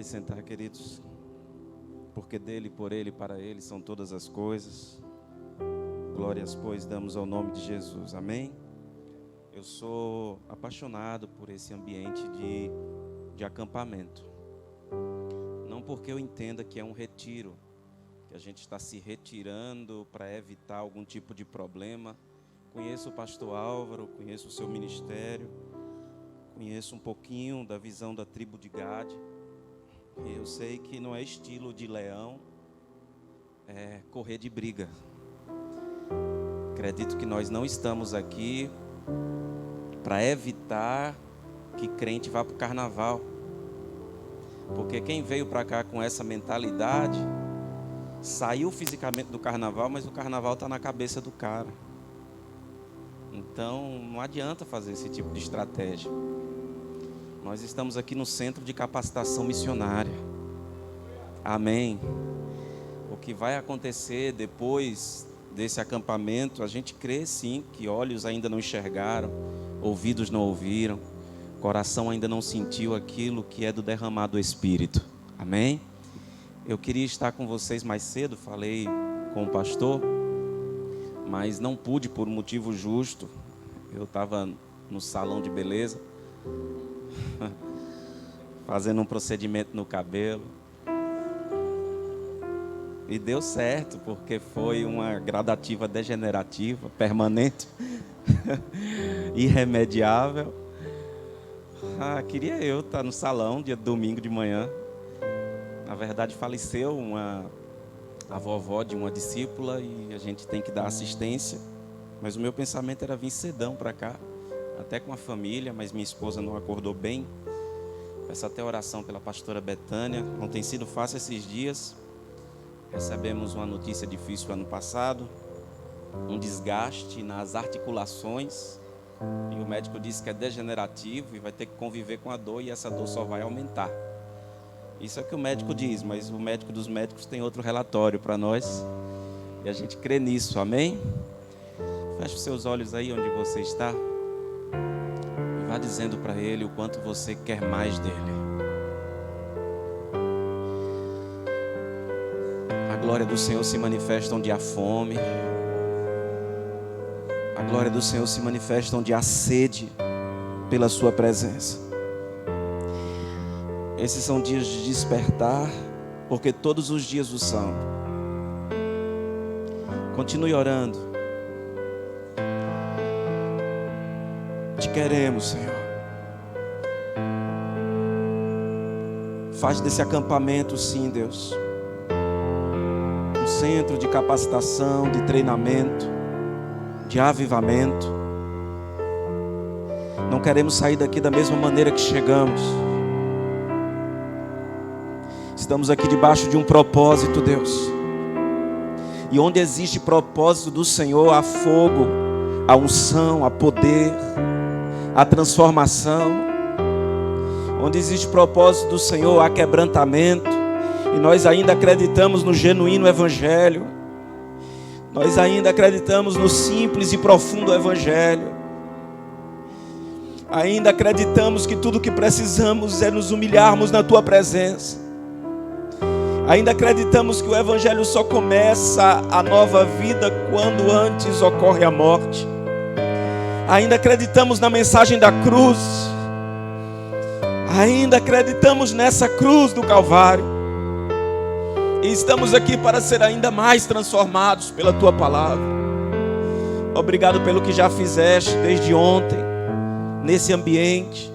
Podem sentar, queridos, porque dele, por ele, para ele são todas as coisas. Glórias, pois, damos ao nome de Jesus, amém? Eu sou apaixonado por esse ambiente de acampamento. Não porque eu entenda que é um retiro, que a gente está se retirando para evitar algum tipo de problema. Conheço o pastor Álvaro, conheço o seu ministério, conheço um pouquinho da visão da tribo de Gade. E eu sei que não é estilo de leão, é correr de briga. Acredito que nós não estamos aqui para evitar que crente vá para o carnaval. Porque quem veio para cá com essa mentalidade, saiu fisicamente do carnaval, mas o carnaval está na cabeça do cara. Então não adianta fazer esse tipo de estratégia. Nós estamos aqui no Centro de Capacitação Missionária. Amém. O que vai acontecer depois desse acampamento, a gente crê sim que olhos ainda não enxergaram, ouvidos não ouviram, coração ainda não sentiu aquilo que é do derramado Espírito. Amém? Eu queria estar com vocês mais cedo, falei com o pastor, mas não pude por um motivo justo. Eu estava no salão de beleza, fazendo um procedimento no cabelo. E deu certo, porque foi uma gradativa degenerativa, permanente, irremediável. Queria eu estar no salão, dia de domingo de manhã. Na verdade, faleceu a vovó de uma discípula e a gente tem que dar assistência. Mas o meu pensamento era vir cedão para cá, até com a família, mas minha esposa não acordou bem. Peço até oração pela pastora Betânia. Não tem sido fácil esses dias. Recebemos uma notícia difícil ano passado, um desgaste nas articulações, e o médico disse que é degenerativo e vai ter que conviver com a dor, e essa dor só vai aumentar. Isso é o que o médico diz, mas o médico dos médicos tem outro relatório para nós, e a gente crê nisso, amém? Feche os seus olhos aí onde você está, e vá dizendo para ele o quanto você quer mais dele. A glória do Senhor se manifesta onde há fome. A glória do Senhor se manifesta onde há sede pela sua presença. Esses são dias de despertar, porque todos os dias o são. Continue orando. Te queremos, Senhor. Faz desse acampamento, sim, Deus, centro de capacitação, de treinamento, de avivamento. Não queremos sair daqui da mesma maneira que chegamos. Estamos aqui debaixo de um propósito, Deus. E onde existe propósito do Senhor, há fogo, há unção, há poder, há transformação. Onde existe propósito do Senhor, há quebrantamento. E nós ainda acreditamos no genuíno Evangelho. Nós ainda acreditamos no simples e profundo Evangelho. Ainda acreditamos que tudo o que precisamos é nos humilharmos na Tua presença. Ainda acreditamos que o Evangelho só começa a nova vida quando antes ocorre a morte. Ainda acreditamos na mensagem da cruz. Ainda acreditamos nessa cruz do Calvário. E estamos aqui para ser ainda mais transformados pela Tua palavra. Obrigado pelo que já fizeste desde ontem, nesse ambiente.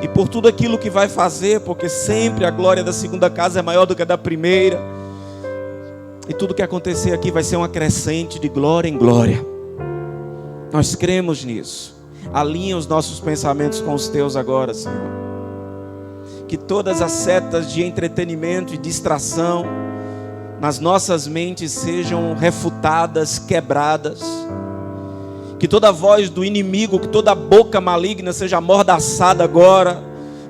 E por tudo aquilo que vai fazer, porque sempre a glória da segunda casa é maior do que a da primeira. E tudo que acontecer aqui vai ser uma crescente de glória em glória. Nós cremos nisso. Alinha os nossos pensamentos com os Teus agora, Senhor. Que todas as setas de entretenimento e distração nas nossas mentes sejam refutadas, quebradas. Que toda voz do inimigo, que toda boca maligna seja amordaçada agora,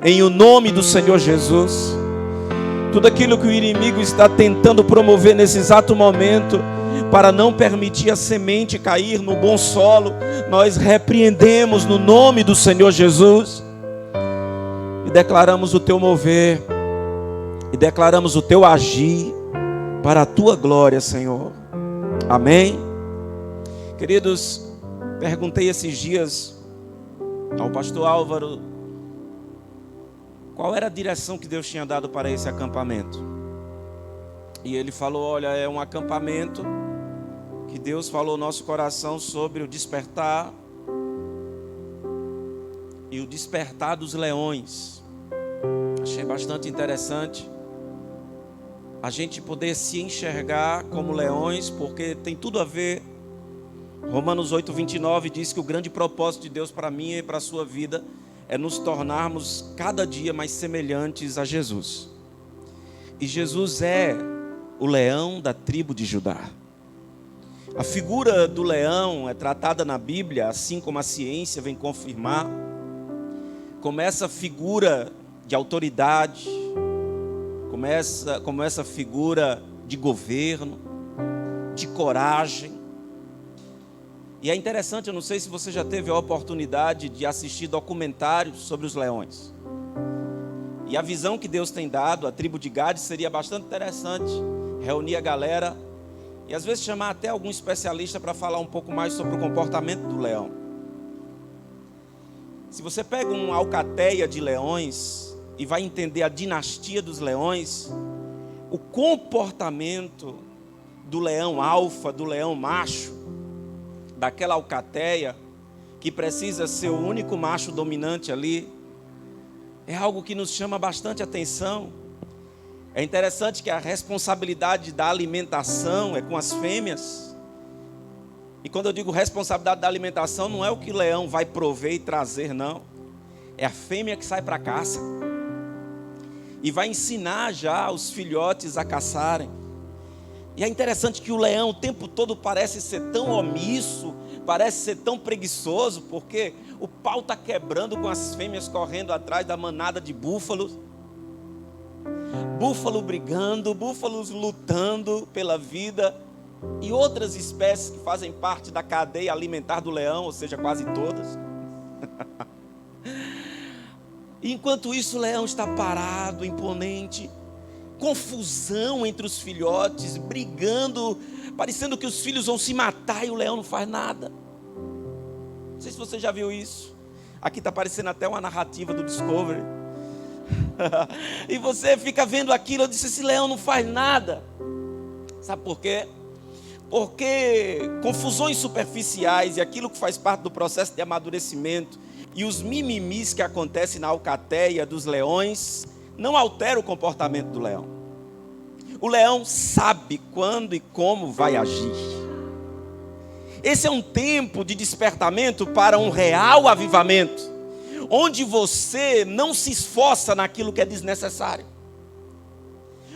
em o nome do Senhor Jesus. Tudo aquilo que o inimigo está tentando promover nesse exato momento, para não permitir a semente cair no bom solo, nós repreendemos no nome do Senhor Jesus. Declaramos o Teu mover, e declaramos o teu agir para a tua glória, Senhor. Amém. Queridos, perguntei esses dias ao pastor Álvaro qual era a direção que Deus tinha dado para esse acampamento. E ele falou: olha, é um acampamento que Deus falou no nosso coração sobre o despertar e o despertar dos leões. Achei bastante interessante a gente poder se enxergar como leões, porque tem tudo a ver. Romanos 8:29 diz que o grande propósito de Deus para mim e para a sua vida é nos tornarmos cada dia mais semelhantes a Jesus. E Jesus é o leão da tribo de Judá. A figura do leão é tratada na Bíblia, assim como a ciência vem confirmar, como essa figura de autoridade, como essa figura de governo, de coragem. E é interessante, eu não sei se você já teve a oportunidade de assistir documentários sobre os leões. E a visão que Deus tem dado à tribo de Gade seria bastante interessante. Reunir a galera e às vezes chamar até algum especialista para falar um pouco mais sobre o comportamento do leão. Se você pega uma alcateia de leões e vai entender a dinastia dos leões, o comportamento do leão alfa, do leão macho, daquela alcateia, que precisa ser o único macho dominante ali, é algo que nos chama bastante atenção. É interessante que a responsabilidade da alimentação é com as fêmeas. E quando eu digo responsabilidade da alimentação, não é o que o leão vai prover e trazer, não. É a fêmea que sai para a caça. E vai ensinar já os filhotes a caçarem. E é interessante que o leão o tempo todo parece ser tão omisso, parece ser tão preguiçoso, porque o pau está quebrando com as fêmeas correndo atrás da manada de búfalos. Búfalo brigando, búfalos lutando pela vida, e outras espécies que fazem parte da cadeia alimentar do leão, ou seja, quase todas. Enquanto isso, o leão está parado, imponente, confusão entre os filhotes, brigando, parecendo que os filhos vão se matar e o leão não faz nada. Não sei se você já viu isso. Aqui está parecendo até uma narrativa do Discovery. E você fica vendo aquilo. Eu disse: esse leão não faz nada. Sabe por quê? Porque confusões superficiais e aquilo que faz parte do processo de amadurecimento e os mimimis que acontecem na alcateia dos leões não altera o comportamento do leão. O leão sabe quando e como vai agir. Esse é um tempo de despertamento para um real avivamento, onde você não se esforça naquilo que é desnecessário,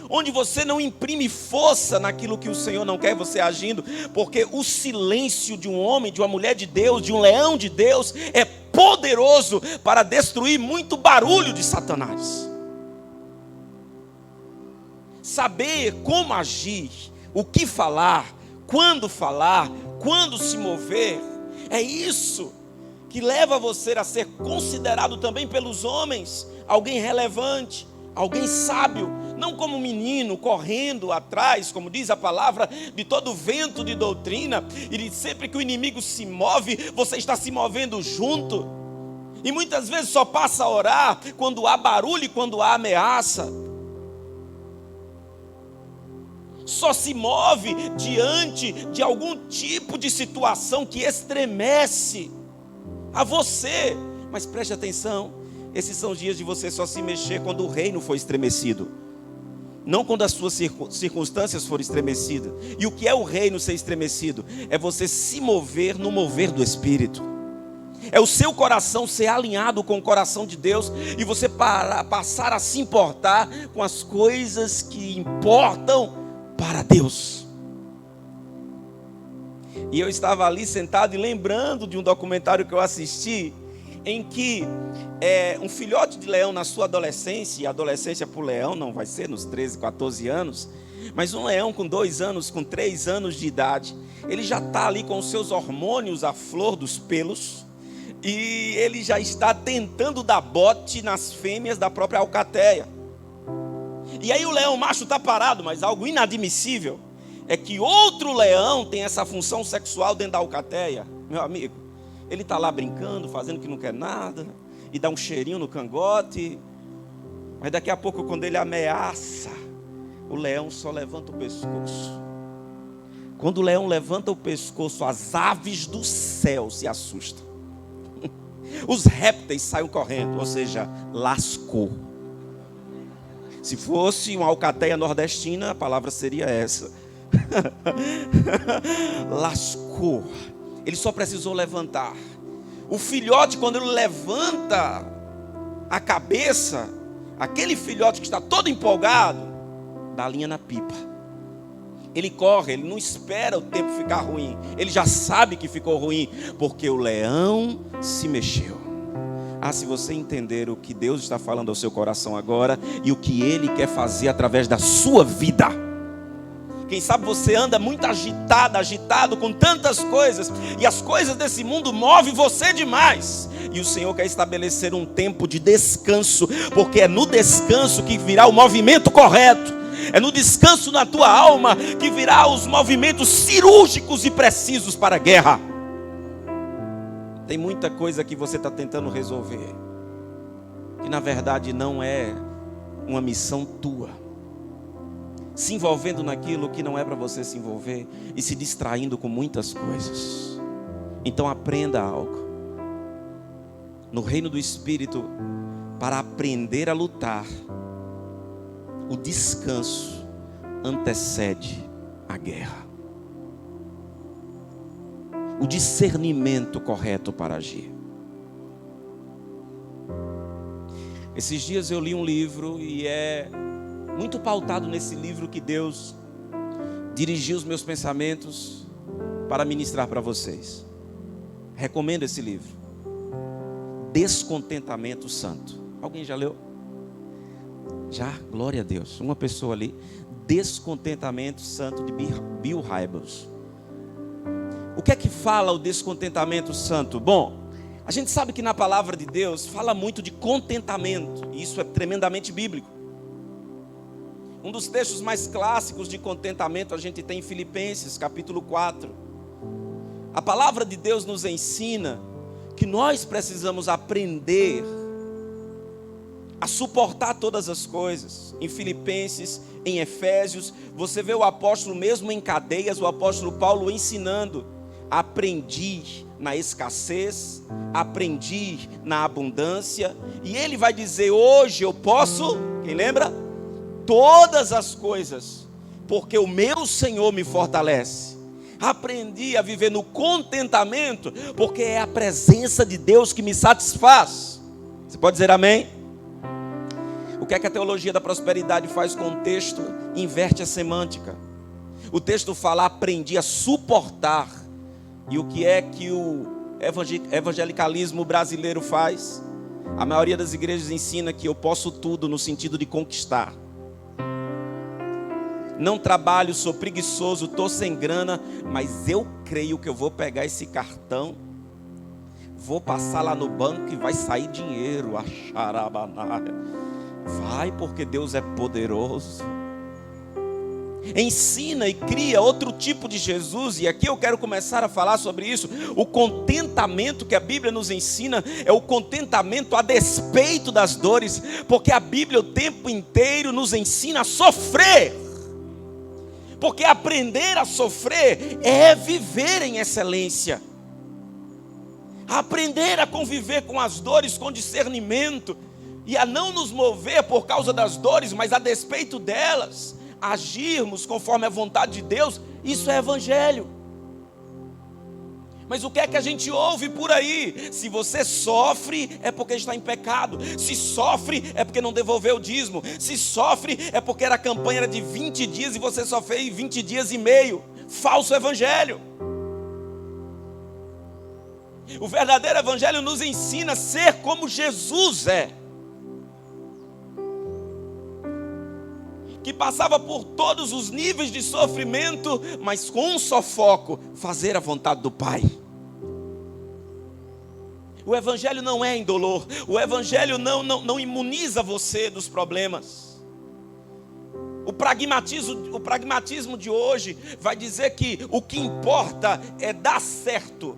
onde você não imprime força naquilo que o Senhor não quer você agindo, porque o silêncio de um homem, de uma mulher de Deus, de um leão de Deus, é poderoso para destruir muito barulho de Satanás. Saber como agir, o que falar, quando se mover, é isso que leva você a ser considerado também pelos homens alguém relevante, alguém sábio, não como um menino correndo atrás, como diz a palavra, de todo vento de doutrina, e de sempre que o inimigo se move, você está se movendo junto, e muitas vezes só passa a orar quando há barulho e quando há ameaça. Só se move diante de algum tipo de situação que estremece a você. Mas preste atenção, esses são os dias de você só se mexer quando o reino for estremecido, não quando as suas circunstâncias forem estremecidas. E o que é o reino ser estremecido? É você se mover no mover do Espírito. É o seu coração ser alinhado com o coração de Deus, e você passar a se importar com as coisas que importam para Deus. E eu estava ali sentado e lembrando de um documentário que eu assisti, em que um filhote de leão na sua adolescência, e a adolescência para o leão não vai ser nos 13, 14 anos, mas um leão com 2 anos, com 3 anos de idade, ele já está ali com os seus hormônios à flor dos pelos, e ele já está tentando dar bote nas fêmeas da própria alcateia. E aí o leão macho está parado, mas algo inadmissível é que outro leão tem essa função sexual dentro da alcateia. Meu amigo, ele está lá brincando, fazendo que não quer nada, e dá um cheirinho no cangote, mas daqui a pouco, quando ele ameaça, o leão só levanta o pescoço. Quando o leão levanta o pescoço, as aves do céu se assustam. Os répteis saem correndo, ou seja, lascou. Se fosse uma alcateia nordestina, a palavra seria essa. Lascou. Ele só precisou levantar. O filhote, quando ele levanta a cabeça, aquele filhote que está todo empolgado, dá a linha na pipa. Ele corre, ele não espera o tempo ficar ruim. Ele já sabe que ficou ruim, porque o leão se mexeu. Se você entender o que Deus está falando ao seu coração agora e o que Ele quer fazer através da sua vida. Quem sabe você anda muito agitado com tantas coisas, e as coisas desse mundo movem você demais. E o Senhor quer estabelecer um tempo de descanso, porque é no descanso que virá o movimento correto. É no descanso na tua alma que virá os movimentos cirúrgicos e precisos para a guerra. Tem muita coisa que você está tentando resolver, que na verdade não é uma missão tua. Se envolvendo naquilo que não é para você se envolver e se distraindo com muitas coisas. Então aprenda algo. No reino do Espírito, para aprender a lutar, o descanso antecede a guerra. O discernimento correto para agir. Esses dias eu li um livro e é muito pautado nesse livro que Deus dirigiu os meus pensamentos para ministrar para vocês. Recomendo esse livro. Descontentamento Santo. Alguém já leu? Já? Glória a Deus. Uma pessoa ali. Descontentamento Santo de Bill Hybels. O que é que fala o descontentamento santo? Bom, a gente sabe que na palavra de Deus fala muito de contentamento. E isso é tremendamente bíblico. Um dos textos mais clássicos de contentamento a gente tem em Filipenses, capítulo 4. A palavra de Deus nos ensina que nós precisamos aprender a suportar todas as coisas. Em Filipenses, em Efésios, você vê o apóstolo mesmo em cadeias, o apóstolo Paulo ensinando: aprendi na escassez, aprendi na abundância. E ele vai dizer: hoje eu posso, quem lembra? Todas as coisas, porque o meu Senhor me fortalece. Aprendi a viver no contentamento, porque é a presença de Deus que me satisfaz. Você pode dizer amém? O que é que a teologia da prosperidade faz com o texto? Inverte a semântica. O texto fala: aprendi a suportar. E o que é que o evangelicalismo brasileiro faz? A maioria das igrejas ensina que eu posso tudo no sentido de conquistar. Não trabalho, sou preguiçoso, estou sem grana, mas eu creio que eu vou pegar esse cartão, vou passar lá no banco e vai sair dinheiro. Vai, porque Deus é poderoso. Ensina e cria outro tipo de Jesus. E aqui eu quero começar a falar sobre isso. O contentamento que a Bíblia nos ensina é o contentamento a despeito das dores, porque a Bíblia o tempo inteiro nos ensina a sofrer. Porque aprender a sofrer é viver em excelência. Aprender a conviver com as dores com discernimento e a não nos mover por causa das dores, mas a despeito delas, agirmos conforme a vontade de Deus. Isso é evangelho. Mas o que é que a gente ouve por aí? Se você sofre, é porque está em pecado. Se sofre, é porque não devolveu o dízimo. Se sofre, é porque a campanha era de 20 dias e você só fez 20 dias e meio. Falso evangelho. O verdadeiro evangelho nos ensina a ser como Jesus é. Que passava por todos os níveis de sofrimento, mas com um só foco: fazer a vontade do Pai. O evangelho não é indolor. O evangelho não imuniza você dos problemas. O pragmatismo de hoje vai dizer que o que importa é dar certo.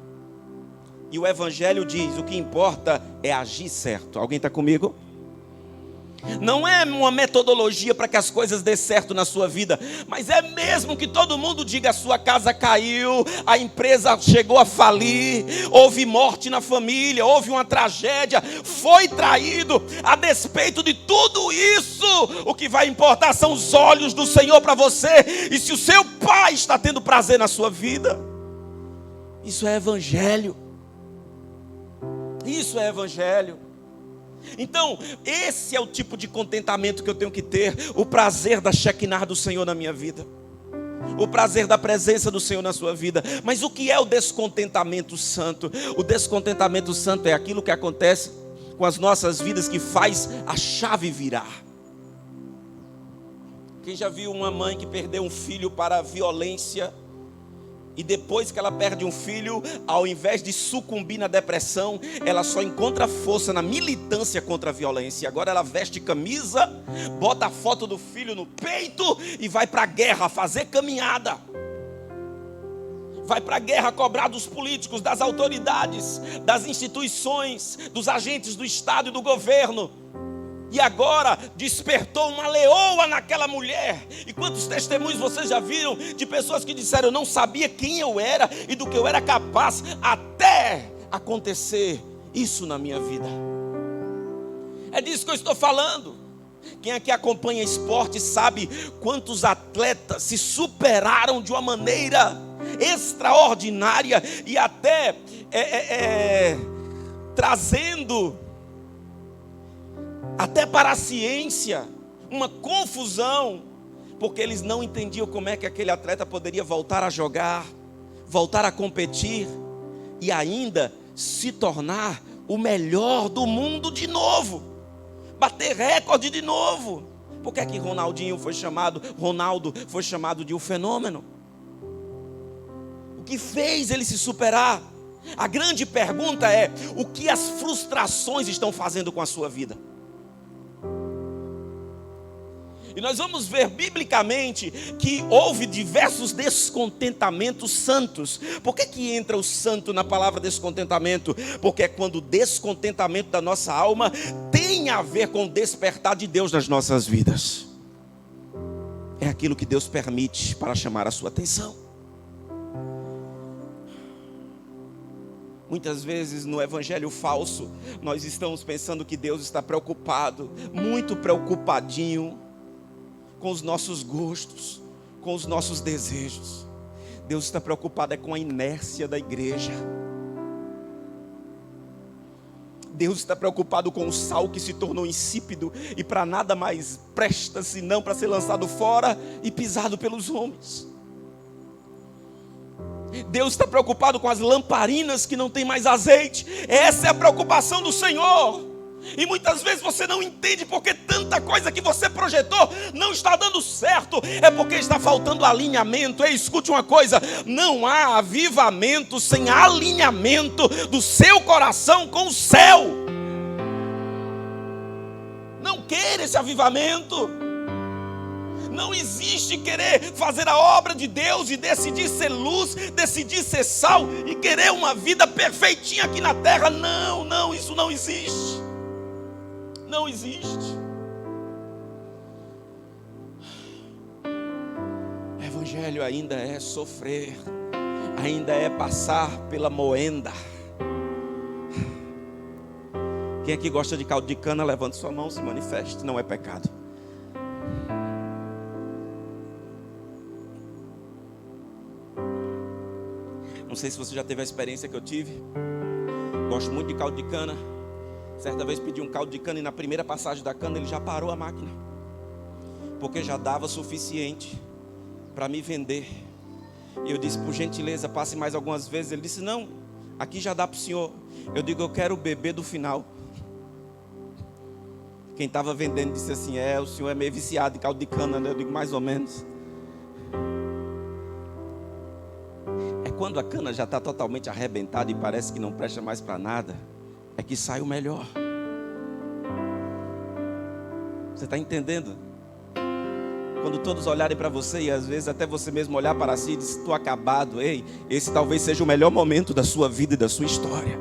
E o Evangelho diz, o que importa é agir certo. Alguém está comigo? Não é uma metodologia para que as coisas dê certo na sua vida, mas é mesmo que todo mundo diga: a sua casa caiu, a empresa chegou a falir, houve morte na família, houve uma tragédia, foi traído. A despeito de tudo isso, o que vai importar são os olhos do Senhor para você, e se o seu Pai está tendo prazer na sua vida. Isso é Evangelho. Isso é Evangelho. Então, esse é o tipo de contentamento que eu tenho que ter. O prazer da Shekinah do Senhor na minha vida, o prazer da presença do Senhor na sua vida. Mas o que é o descontentamento santo? O descontentamento santo é aquilo que acontece com as nossas vidas, que faz a chave virar. Quem já viu uma mãe que perdeu um filho para a violência, e depois que ela perde um filho, ao invés de sucumbir na depressão, ela só encontra força na militância contra a violência. Agora ela veste camisa, bota a foto do filho no peito e vai para a guerra fazer caminhada. Vai para a guerra cobrar dos políticos, das autoridades, das instituições, dos agentes do Estado e do governo. E agora despertou uma leoa naquela mulher. E quantos testemunhos vocês já viram de pessoas que disseram: eu não sabia quem eu era e do que eu era capaz, até acontecer isso na minha vida. É disso que eu estou falando. Quem aqui acompanha esporte sabe quantos atletas se superaram de uma maneira extraordinária e até trazendo até para a ciência uma confusão, porque eles não entendiam como é que aquele atleta poderia voltar a jogar, voltar a competir e ainda se tornar o melhor do mundo de novo, bater recorde de novo. Por que é que Ronaldo foi chamado de um fenômeno? O que fez ele se superar? A grande pergunta é: o que as frustrações estão fazendo com a sua vida? E nós vamos ver biblicamente que houve diversos descontentamentos santos. Por que entra o santo na palavra descontentamento? Porque é quando o descontentamento da nossa alma tem a ver com o despertar de Deus nas nossas vidas. É aquilo que Deus permite para chamar a sua atenção. Muitas vezes no evangelho falso, nós estamos pensando que Deus está preocupado, muito preocupadinho com os nossos gostos, com os nossos desejos. Deus está preocupado com a inércia da igreja. Deus está preocupado com o sal que se tornou insípido e para nada mais presta senão para ser lançado fora e pisado pelos homens. Deus está preocupado com as lamparinas que não tem mais azeite. Essa é a preocupação do Senhor. E muitas vezes você não entende porque tanta coisa que você projetou não está dando certo. É porque está faltando alinhamento. Ei, escute uma coisa: não há avivamento sem alinhamento do seu coração com o céu. Não queira esse avivamento. Não existe querer fazer a obra de Deus e decidir ser luz, decidir ser sal e querer uma vida perfeitinha aqui na terra. Não, isso não existe. Não existe. Evangelho ainda é sofrer, ainda é passar pela moenda. Quem aqui gosta de caldo de cana, levante sua mão, se manifeste, não é pecado. Não sei se você já teve a experiência que eu tive. Gosto muito de caldo de cana. Certa vez pedi um caldo de cana e na primeira passagem da cana ele já parou a máquina, porque já dava suficiente para me vender. E eu disse: por gentileza, passe mais algumas vezes. Ele disse: não, aqui já dá para o senhor. Eu digo: eu quero beber do final. Quem estava vendendo disse assim: o senhor é meio viciado em caldo de cana, né? Eu digo: mais ou menos. É quando a cana já está totalmente arrebentada e parece que não presta mais para nada, é que sai o melhor. Você está entendendo? Quando todos olharem para você e às vezes até você mesmo olhar para si e dizer: estou acabado. Ei, esse talvez seja o melhor momento da sua vida e da sua história.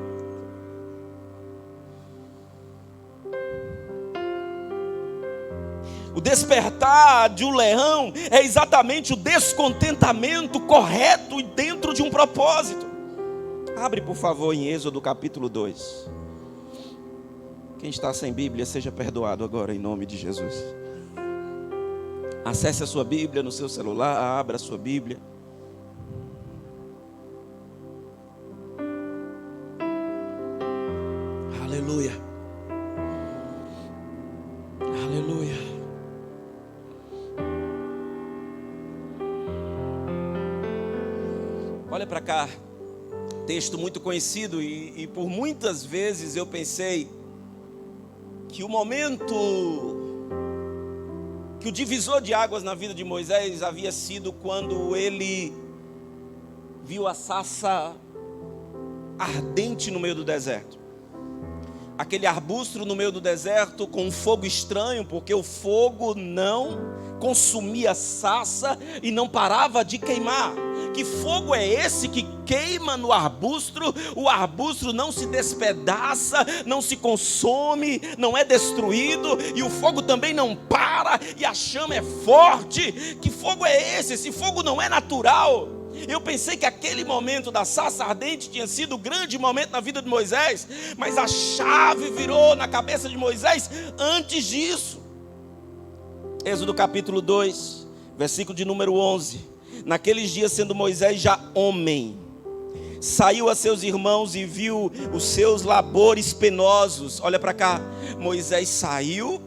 O despertar de um leão é exatamente o descontentamento correto e dentro de um propósito. Abre, por favor, em Êxodo capítulo 2. Quem está sem Bíblia, seja perdoado agora em nome de Jesus. Acesse a sua Bíblia no seu celular, abra a sua Bíblia. Aleluia. Aleluia. Olha para cá, texto muito conhecido e por muitas vezes eu pensei que o momento, que o divisor de águas na vida de Moisés havia sido quando ele viu a sarça ardente no meio do deserto. Aquele arbusto no meio do deserto com um fogo estranho, porque o fogo não consumia a sarça e não parava de queimar. Que fogo é esse que queima no arbusto? O arbusto não se despedaça, não se consome, não é destruído, e o fogo também não para, e a chama é forte. Que fogo é esse? Esse fogo não é natural. Eu pensei que aquele momento da sarça ardente tinha sido o grande momento na vida de Moisés, mas a chave virou na cabeça de Moisés antes disso. Êxodo capítulo 2, versículo de número 11. Naqueles dias, sendo Moisés já homem, saiu a seus irmãos e viu os seus labores penosos. Olha para cá, Moisés saiu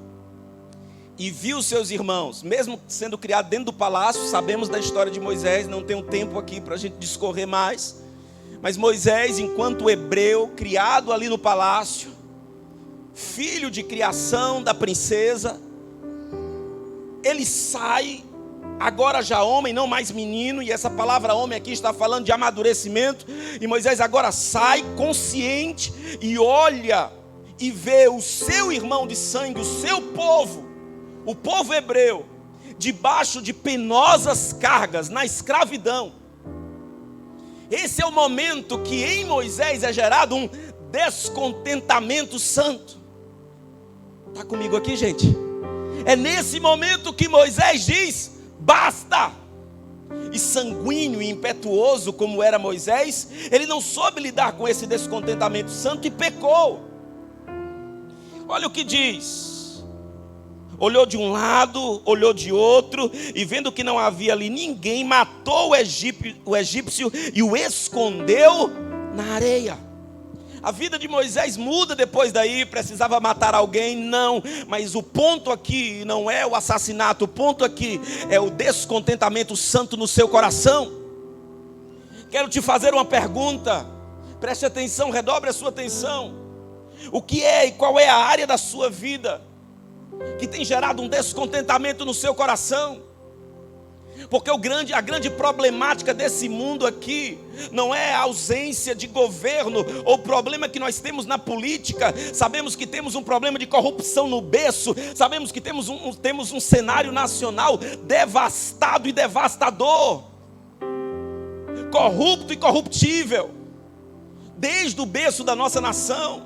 e viu os seus irmãos, mesmo sendo criado dentro do palácio. Sabemos da história de Moisés, não tenho tempo aqui para a gente discorrer mais. Mas Moisés, enquanto hebreu, criado ali no palácio, filho de criação da princesa, ele sai, agora já homem, não mais menino, e essa palavra homem aqui está falando de amadurecimento, e Moisés agora sai consciente e olha e vê o seu irmão de sangue, o seu povo, o povo hebreu, debaixo de penosas cargas, na escravidão. Esse é o momento que em Moisés é gerado um descontentamento santo. Está comigo aqui, gente? É nesse momento que Moisés diz: basta! E sanguíneo e impetuoso como era Moisés, ele não soube lidar com esse descontentamento santo e pecou. Olha o que diz. Olhou de um lado, olhou de outro, e vendo que não havia ali ninguém, matou o egípcio e o escondeu na areia. A vida de Moisés muda depois daí. Precisava matar alguém? Não, mas o ponto aqui não é o assassinato, o ponto aqui é o descontentamento santo no seu coração. Quero te fazer uma pergunta, preste atenção, redobre a sua atenção. O que é e qual é a área da sua vida que tem gerado um descontentamento no seu coração? Porque a grande problemática desse mundo aqui não é a ausência de governo ou o problema que nós temos na política. Sabemos que temos um problema de corrupção no berço, sabemos que temos um cenário nacional devastado e devastador, corrupto e corruptível, desde o berço da nossa nação.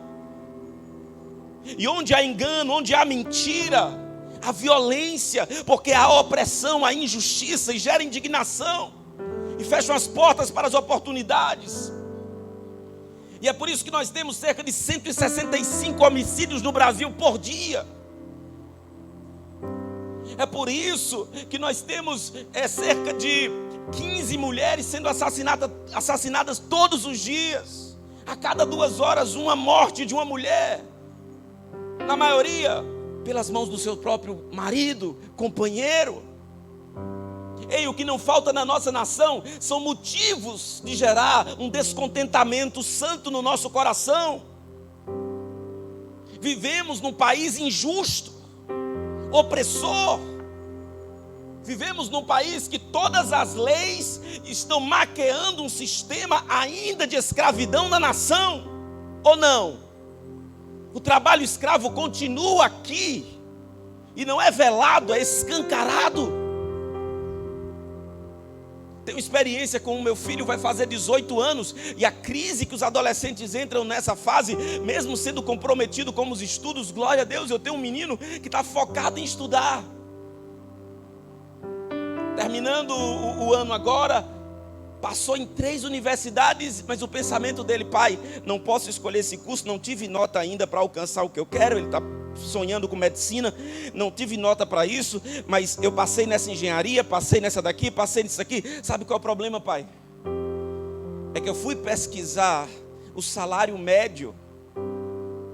E onde há engano, onde há mentira, há violência, porque há opressão, há injustiça, e gera indignação, e fecham as portas para as oportunidades. E é por isso que nós temos cerca de 165 homicídios no Brasil por dia. É por isso que nós temos cerca de 15 mulheres sendo assassinadas todos os dias. A cada 2 horas, uma morte de uma mulher. Na maioria, pelas mãos do seu próprio marido, companheiro. Ei, o que não falta na nossa nação são motivos de gerar um descontentamento santo no nosso coração. Vivemos num país injusto, opressor. Vivemos num país que todas as leis estão maquiando um sistema ainda de escravidão na nação, ou não? O trabalho escravo continua aqui, e não é velado, é escancarado. Tenho experiência com o meu filho, vai fazer 18 anos, e a crise que os adolescentes entram nessa fase, mesmo sendo comprometido com os estudos, glória a Deus, eu tenho um menino que está focado em estudar. Terminando o ano agora, passou em 3 universidades, mas o pensamento dele: pai, não posso escolher esse curso, não tive nota ainda para alcançar o que eu quero. Ele está sonhando com medicina, não tive nota para isso, mas eu passei nessa engenharia, passei nessa daqui, passei nisso aqui. Sabe qual é o problema, pai? É que eu fui pesquisar o salário médio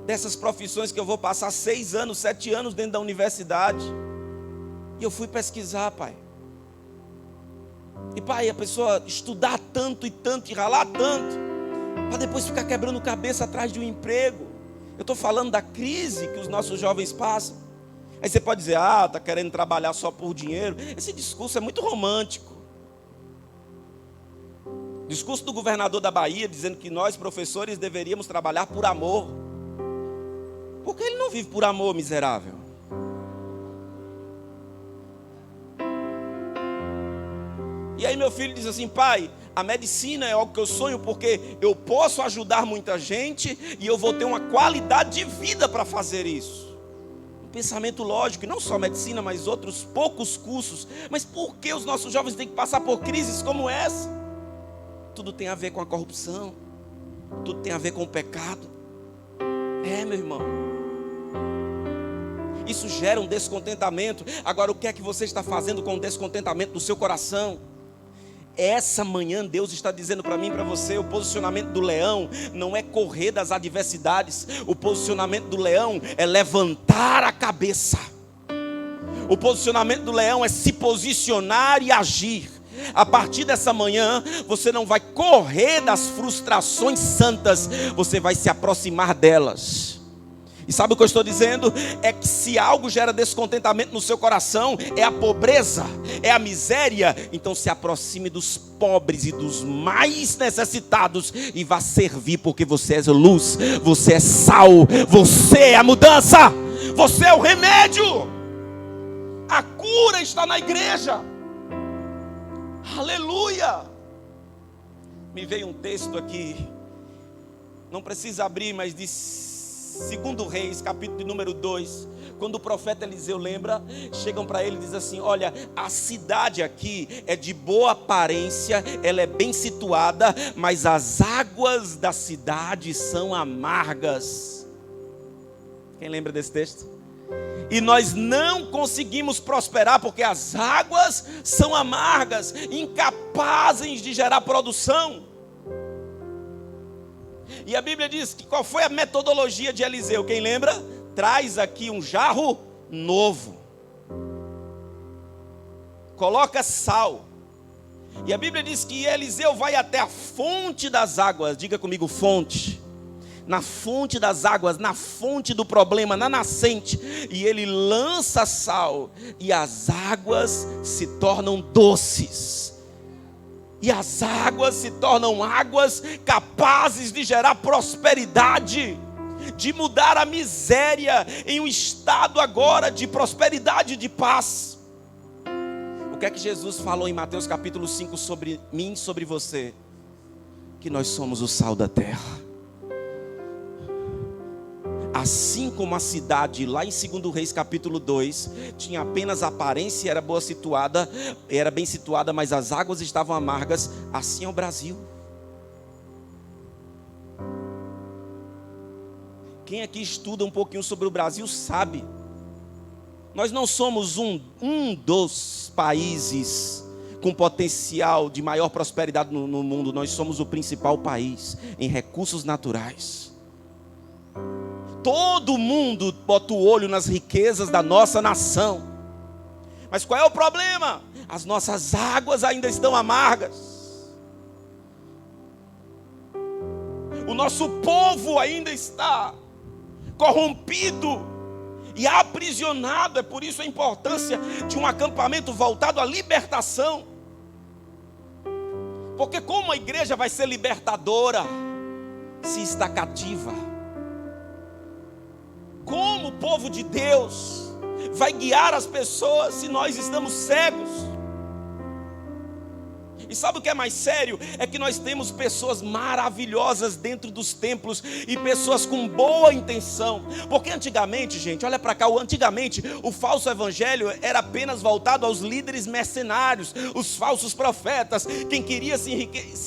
dessas profissões que eu vou passar 6 anos, 7 anos dentro da universidade. E eu fui pesquisar, pai. E pai, a pessoa estudar tanto e tanto e ralar tanto, para depois ficar quebrando cabeça atrás de um emprego. Eu estou falando da crise que os nossos jovens passam. Aí você pode dizer: está querendo trabalhar só por dinheiro. Esse discurso é muito romântico. Discurso do governador da Bahia, dizendo que nós, professores, deveríamos trabalhar por amor. Por que ele não vive por amor, miserável? E aí meu filho diz assim: pai, a medicina é algo que eu sonho, porque eu posso ajudar muita gente e eu vou ter uma qualidade de vida para fazer isso. Um pensamento lógico, e não só medicina, mas outros poucos cursos. Mas por que os nossos jovens têm que passar por crises como essa? Tudo tem a ver com a corrupção, tudo tem a ver com o pecado. Meu irmão, isso gera um descontentamento. Agora, o que é que você está fazendo com o descontentamento do seu coração? Essa manhã Deus está dizendo para mim e para você: o posicionamento do leão não é correr das adversidades. O posicionamento do leão é levantar a cabeça. O posicionamento do leão é se posicionar e agir. A partir dessa manhã, você não vai correr das frustrações santas, você vai se aproximar delas. E sabe o que eu estou dizendo? É que se algo gera descontentamento no seu coração, é a pobreza, é a miséria. Então se aproxime dos pobres e dos mais necessitados e vá servir, porque você é luz, você é sal, você é a mudança, você é o remédio. A cura está na igreja. Aleluia. Me veio um texto aqui, não precisa abrir, mas diz 2 Reis, capítulo número 2, quando o profeta Eliseu lembra, chegam para ele e dizem assim: olha, a cidade aqui é de boa aparência, ela é bem situada, mas as águas da cidade são amargas. Quem lembra desse texto? E nós não conseguimos prosperar porque as águas são amargas, incapazes de gerar produção. E a Bíblia diz que qual foi a metodologia de Eliseu? Quem lembra? Traz aqui um jarro novo, coloca sal. E a Bíblia diz que Eliseu vai até a fonte das águas. Diga comigo, fonte. Na fonte das águas, na fonte do problema, na nascente. E ele lança sal, e as águas se tornam doces. E as águas se tornam águas capazes de gerar prosperidade, de mudar a miséria em um estado agora de prosperidade e de paz. O que é que Jesus falou em Mateus capítulo 5 sobre mim e sobre você? Que nós somos o sal da terra. Assim como a cidade lá em 2 Reis capítulo 2 tinha apenas aparência e era boa situada, era bem situada, mas as águas estavam amargas, assim é o Brasil. Quem aqui estuda um pouquinho sobre o Brasil sabe, nós não somos um dos países com potencial de maior prosperidade no mundo. Nós somos o principal país em recursos naturais. Todo mundo bota o olho nas riquezas da nossa nação. Mas qual é o problema? As nossas águas ainda estão amargas. O nosso povo ainda está corrompido e aprisionado. É por isso a importância de um acampamento voltado à libertação. Porque como a igreja vai ser libertadora se está cativa? Como o povo de Deus vai guiar as pessoas se nós estamos cegos? E sabe o que é mais sério? É que nós temos pessoas maravilhosas dentro dos templos e pessoas com boa intenção. Porque antigamente, gente, olha para cá, antigamente o falso evangelho era apenas voltado aos líderes mercenários, os falsos profetas, quem queria se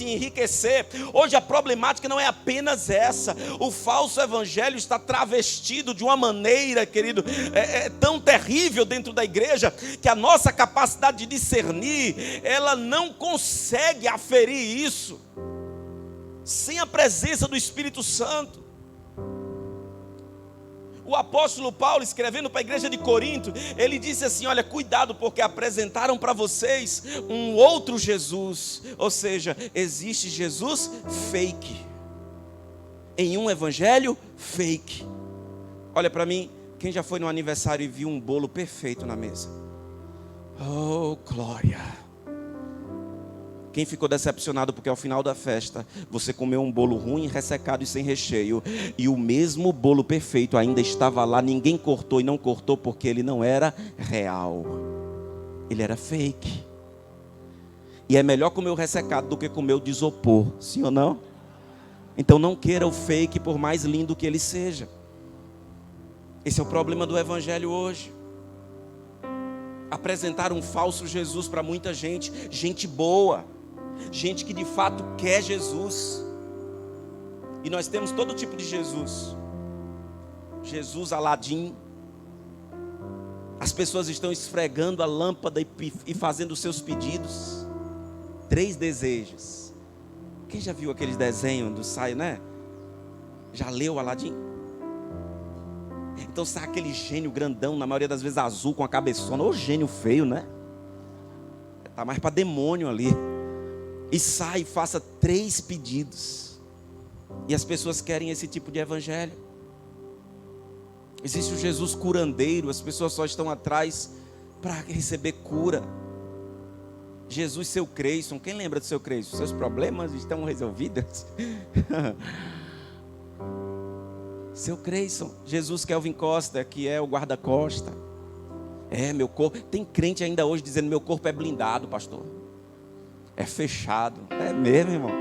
enriquecer. Hoje a problemática não é apenas essa. O falso evangelho está travestido de uma maneira, querido, tão terrível dentro da igreja, que a nossa capacidade de discernir, ela não consegue aferir isso sem a presença do Espírito Santo. O apóstolo Paulo, escrevendo para a igreja de Corinto, ele disse assim: olha, cuidado, porque apresentaram para vocês um outro Jesus. Ou seja, existe Jesus fake em um evangelho fake. Olha para mim, quem já foi no aniversário e viu um bolo perfeito na mesa? Oh, glória! Quem ficou decepcionado porque ao final da festa você comeu um bolo ruim, ressecado e sem recheio, e o mesmo bolo perfeito ainda estava lá, ninguém cortou e não cortou porque ele não era real, ele era fake. E é melhor comer o ressecado do que comer o de isopor, sim ou não? Então não queira o fake, por mais lindo que ele seja. Esse é o problema do evangelho hoje. Apresentar um falso Jesus para muita gente, gente boa, gente que de fato quer Jesus. E nós temos todo tipo de Jesus. Jesus Aladim. As pessoas estão esfregando a lâmpada e fazendo os seus pedidos. 3 desejos. Quem já viu aqueles desenhos do saio, né? Já leu Aladim? Então sai aquele gênio grandão, na maioria das vezes azul, com a cabeçona. Ô gênio feio, né? Tá mais para demônio ali. E sai e faça 3 pedidos. E as pessoas querem esse tipo de evangelho. Existe o Jesus curandeiro. As pessoas só estão atrás para receber cura. Jesus, seu Creyson. Quem lembra do seu Creyson? Seus problemas estão resolvidos? Seu Creyson. Jesus Kelvin Costa, que é o guarda-costa. Meu corpo. Tem crente ainda hoje dizendo: meu corpo é blindado, pastor. É fechado. É mesmo, irmão.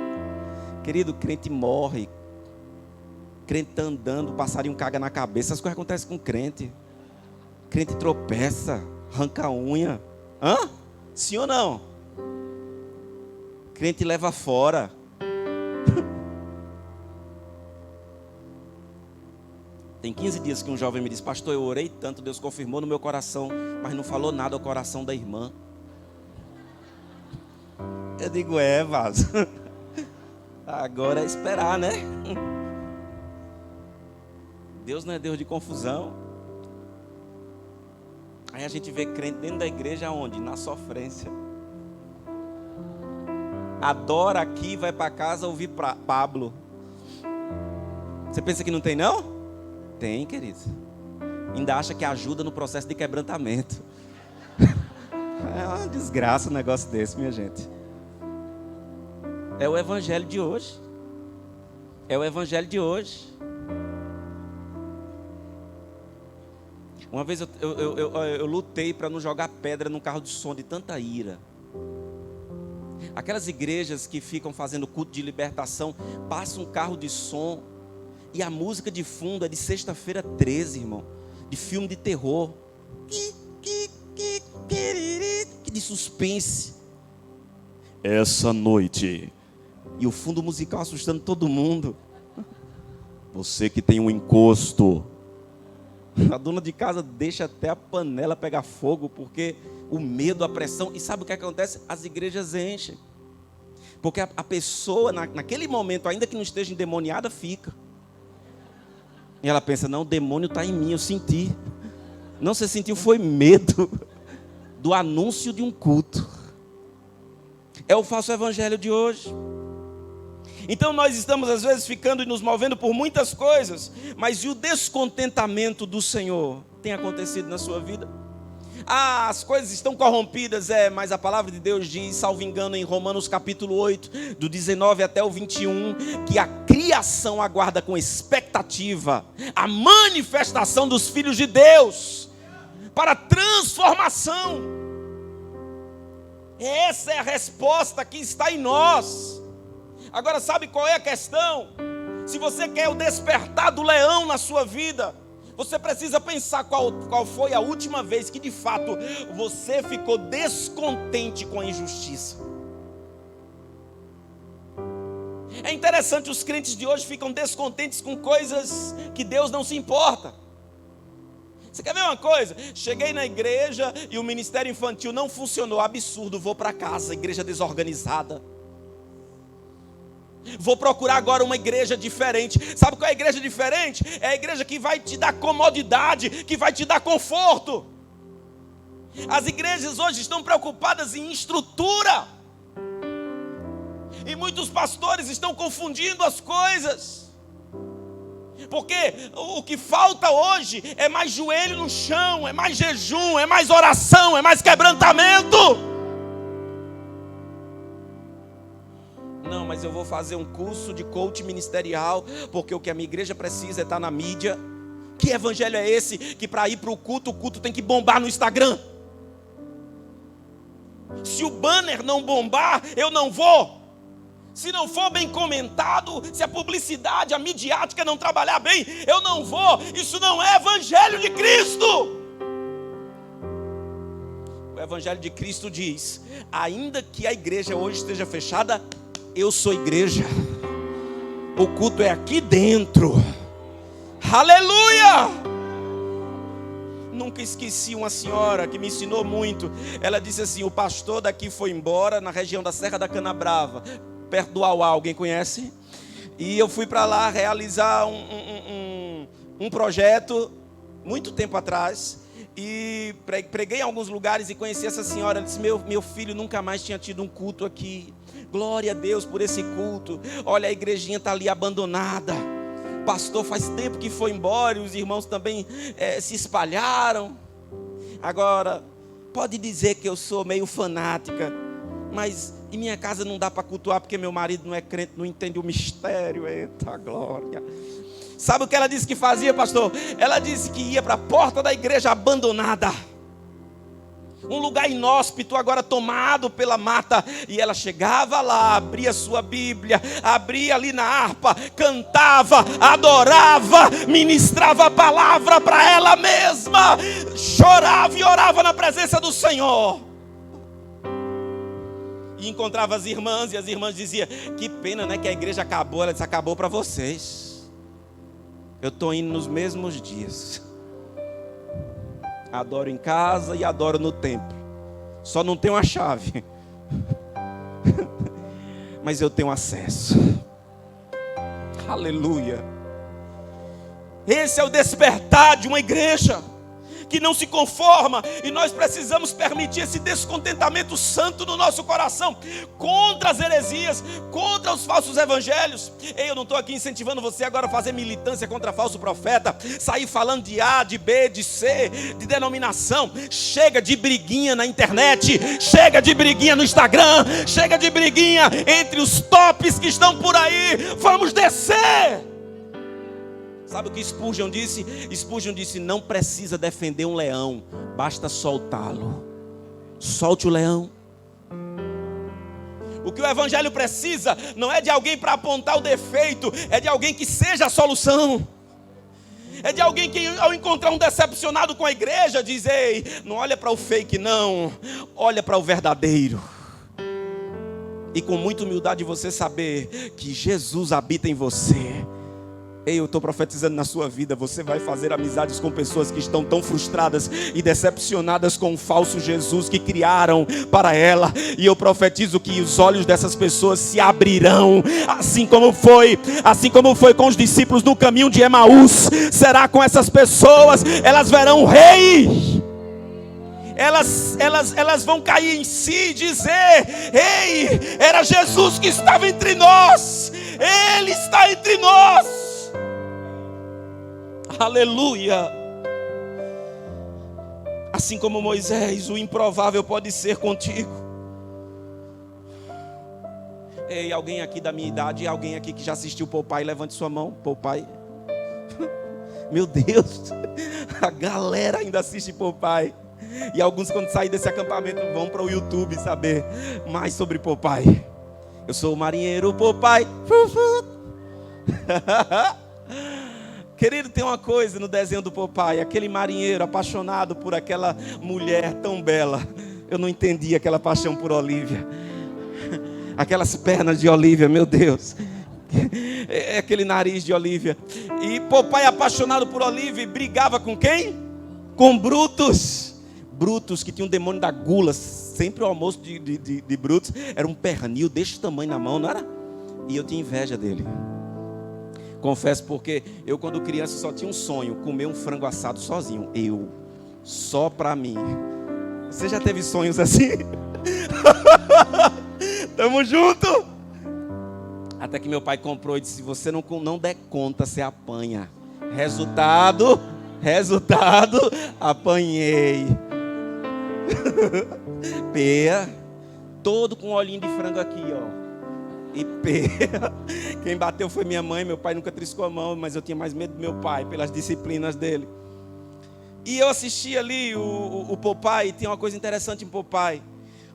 Querido, crente morre. Crente está andando, o passarinho caga na cabeça. Essas coisas acontecem com crente. Crente tropeça, arranca a unha. Sim ou não? Crente leva fora. Tem 15 dias que um jovem me disse: pastor, eu orei tanto, Deus confirmou no meu coração, mas não falou nada ao coração da irmã. Eu digo: vaso. Agora é esperar, né? Deus não é Deus de confusão. Aí a gente vê crente dentro da igreja onde? Na sofrência. Adora aqui, vai para casa ouvir Pablo. Você pensa que não tem, não? Tem, querido. Ainda acha que ajuda no processo de quebrantamento. É uma desgraça um negócio desse, minha gente. É o evangelho de hoje. É o evangelho de hoje. Uma vez eu lutei para não jogar pedra num carro de som de tanta ira. Aquelas igrejas que ficam fazendo culto de libertação, passa um carro de som e a música de fundo é de Sexta-feira 13, irmão, de filme de terror, que de suspense. Essa noite, e o fundo musical assustando todo mundo. Você que tem um encosto. A dona de casa deixa até a panela pegar fogo, porque o medo, a pressão. E sabe o que acontece? As igrejas enchem. Porque a pessoa, naquele momento, ainda que não esteja endemoniada, fica. E ela pensa: não, o demônio está em mim, eu senti. Não, você sentiu, foi medo do anúncio de um culto. É o falso evangelho de hoje. Então nós estamos às vezes ficando e nos movendo por muitas coisas, mas e o descontentamento do Senhor tem acontecido na sua vida? As coisas estão corrompidas, mas a palavra de Deus diz, salvo engano, em Romanos capítulo 8, do 19 até o 21, que a criação aguarda com expectativa a manifestação dos filhos de Deus para transformação. Essa é a resposta que está em nós. Agora, sabe qual é a questão? Se você quer o despertar do leão na sua vida, você precisa pensar qual foi a última vez que de fato você ficou descontente com a injustiça. É interessante, os crentes de hoje ficam descontentes com coisas que Deus não se importa. Você quer ver uma coisa? Cheguei na igreja e o ministério infantil não funcionou, absurdo, vou para casa, igreja desorganizada. Vou procurar agora uma igreja diferente. Sabe qual é a igreja diferente? É a igreja que vai te dar comodidade, que vai te dar conforto. As igrejas hoje estão preocupadas em estrutura. E muitos pastores estão confundindo as coisas. Porque o que falta hoje é mais joelho no chão, é mais jejum, é mais oração, é mais quebrantamento. Não, mas eu vou fazer um curso de coach ministerial, porque o que a minha igreja precisa é estar na mídia. Que evangelho é esse? Que para ir para o culto tem que bombar no Instagram. Se o banner não bombar, eu não vou. Se não for bem comentado, se a publicidade, a midiática não trabalhar bem, eu não vou. Isso não é evangelho de Cristo. O evangelho de Cristo diz: ainda que a igreja hoje esteja fechada, eu sou igreja. O culto é aqui dentro. Aleluia! Nunca esqueci uma senhora que me ensinou muito. Ela disse assim: o pastor daqui foi embora na região da Serra da Canabrava, perto do Auá, alguém conhece? E eu fui para lá realizar um projeto muito tempo atrás. E preguei em alguns lugares e conheci essa senhora. Ela disse: meu filho nunca mais tinha tido um culto aqui. Glória a Deus por esse culto. Olha, a igrejinha está ali abandonada. O pastor faz tempo que foi embora e os irmãos também se espalharam. Agora, pode dizer que eu sou meio fanática, mas em minha casa não dá para cultuar porque meu marido não é crente, não entende o mistério. Eita glória. Sabe o que ela disse que fazia, pastor? Ela disse que ia para a porta da igreja abandonada, um lugar inóspito, agora tomado pela mata. E ela chegava lá, abria sua Bíblia, abria ali na harpa, cantava, adorava, ministrava a palavra para ela mesma, chorava e orava na presença do Senhor. E encontrava as irmãs, e as irmãs diziam: que pena, né, que a igreja acabou. Ela disse: acabou para vocês. Eu estou indo nos mesmos dias. Adoro em casa e adoro no templo. Só não tenho a chave. Mas eu tenho acesso. Aleluia. Esse é o despertar de uma igreja que não se conforma, e nós precisamos permitir esse descontentamento santo no nosso coração, contra as heresias, contra os falsos evangelhos. Eu não estou aqui incentivando você agora a fazer militância contra falso profeta, sair falando de A, de B, de C, de denominação. Chega de briguinha na internet, chega de briguinha no Instagram, chega de briguinha entre os tops que estão por aí. Vamos descer. Sabe o que Spurgeon disse? Spurgeon disse: não precisa defender um leão, basta soltá-lo. Solte o leão. O que o evangelho precisa não é de alguém para apontar o defeito, é de alguém que seja a solução. É de alguém que, ao encontrar um decepcionado com a igreja, diz: ei, não olha para o fake não, olha para o verdadeiro. E com muita humildade você saber que Jesus habita em você. Ei, eu estou profetizando na sua vida. Você vai fazer amizades com pessoas que estão tão frustradas e decepcionadas com o falso Jesus que criaram para ela. E eu profetizo que os olhos dessas pessoas se abrirão, assim como foi com os discípulos no caminho de Emaús. Será com essas pessoas. Elas verão o rei. Elas vão cair em si e dizer: ei, era Jesus que estava entre nós. Ele está entre nós. Aleluia. Assim como Moisés, o improvável pode ser contigo. Ei, alguém aqui da minha idade, alguém aqui que já assistiu Popeye, levante sua mão. Popeye. Meu Deus, a galera ainda assiste Popeye. E alguns, quando saem desse acampamento, vão para o YouTube saber mais sobre Popeye. Eu sou o marinheiro Popeye. Querido, tem uma coisa no desenho do Popeye. Aquele marinheiro apaixonado por aquela mulher tão bela. Eu não entendi aquela paixão por Olivia. Aquelas pernas de Olivia, meu Deus. Aquele nariz de Olivia. E Popeye, apaixonado por Olivia, brigava com quem? Com Brutus. Brutus, que tinha um demônio da gula. Sempre o almoço de Brutus era um pernil desse tamanho na mão, não era? E eu tinha inveja dele. Confesso, porque eu, quando criança, só tinha um sonho: comer um frango assado sozinho. Eu, só pra mim. Você já teve sonhos assim? Tamo junto. Até que meu pai comprou e disse: se você não der conta, você apanha. Resultado, apanhei. Peia, todo com um olhinho de frango aqui, ó. E peia. Quem bateu foi minha mãe. Meu pai nunca triscou a mão, mas eu tinha mais medo do meu pai, pelas disciplinas dele. E eu assisti ali o Popeye. Tem uma coisa interessante em Popeye.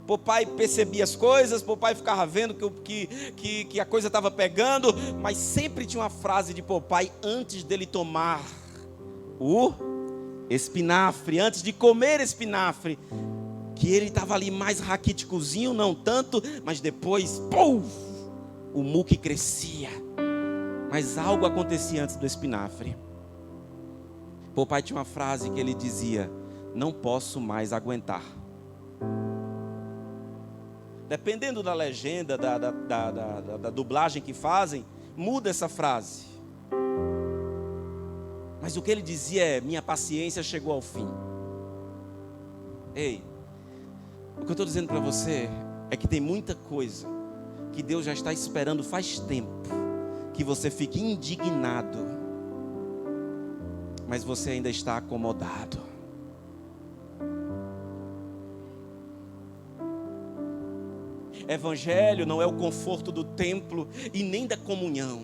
Popeye percebia as coisas, Popeye ficava vendo que a coisa estava pegando, mas sempre tinha uma frase de Popeye antes dele tomar o espinafre, antes de comer espinafre, que ele estava ali mais raquíticozinho, não tanto, mas depois, o muque crescia. Mas algo acontecia antes do espinafre. Popeye tinha uma frase que ele dizia: não posso mais aguentar. Dependendo da legenda, da dublagem que fazem, muda essa frase. Mas o que ele dizia é: minha paciência chegou ao fim. Ei, o que eu estou dizendo para você é que tem muita coisa que Deus já está esperando faz tempo que você fique indignado, mas você ainda está acomodado. Evangelho não é o conforto do templo e nem da comunhão.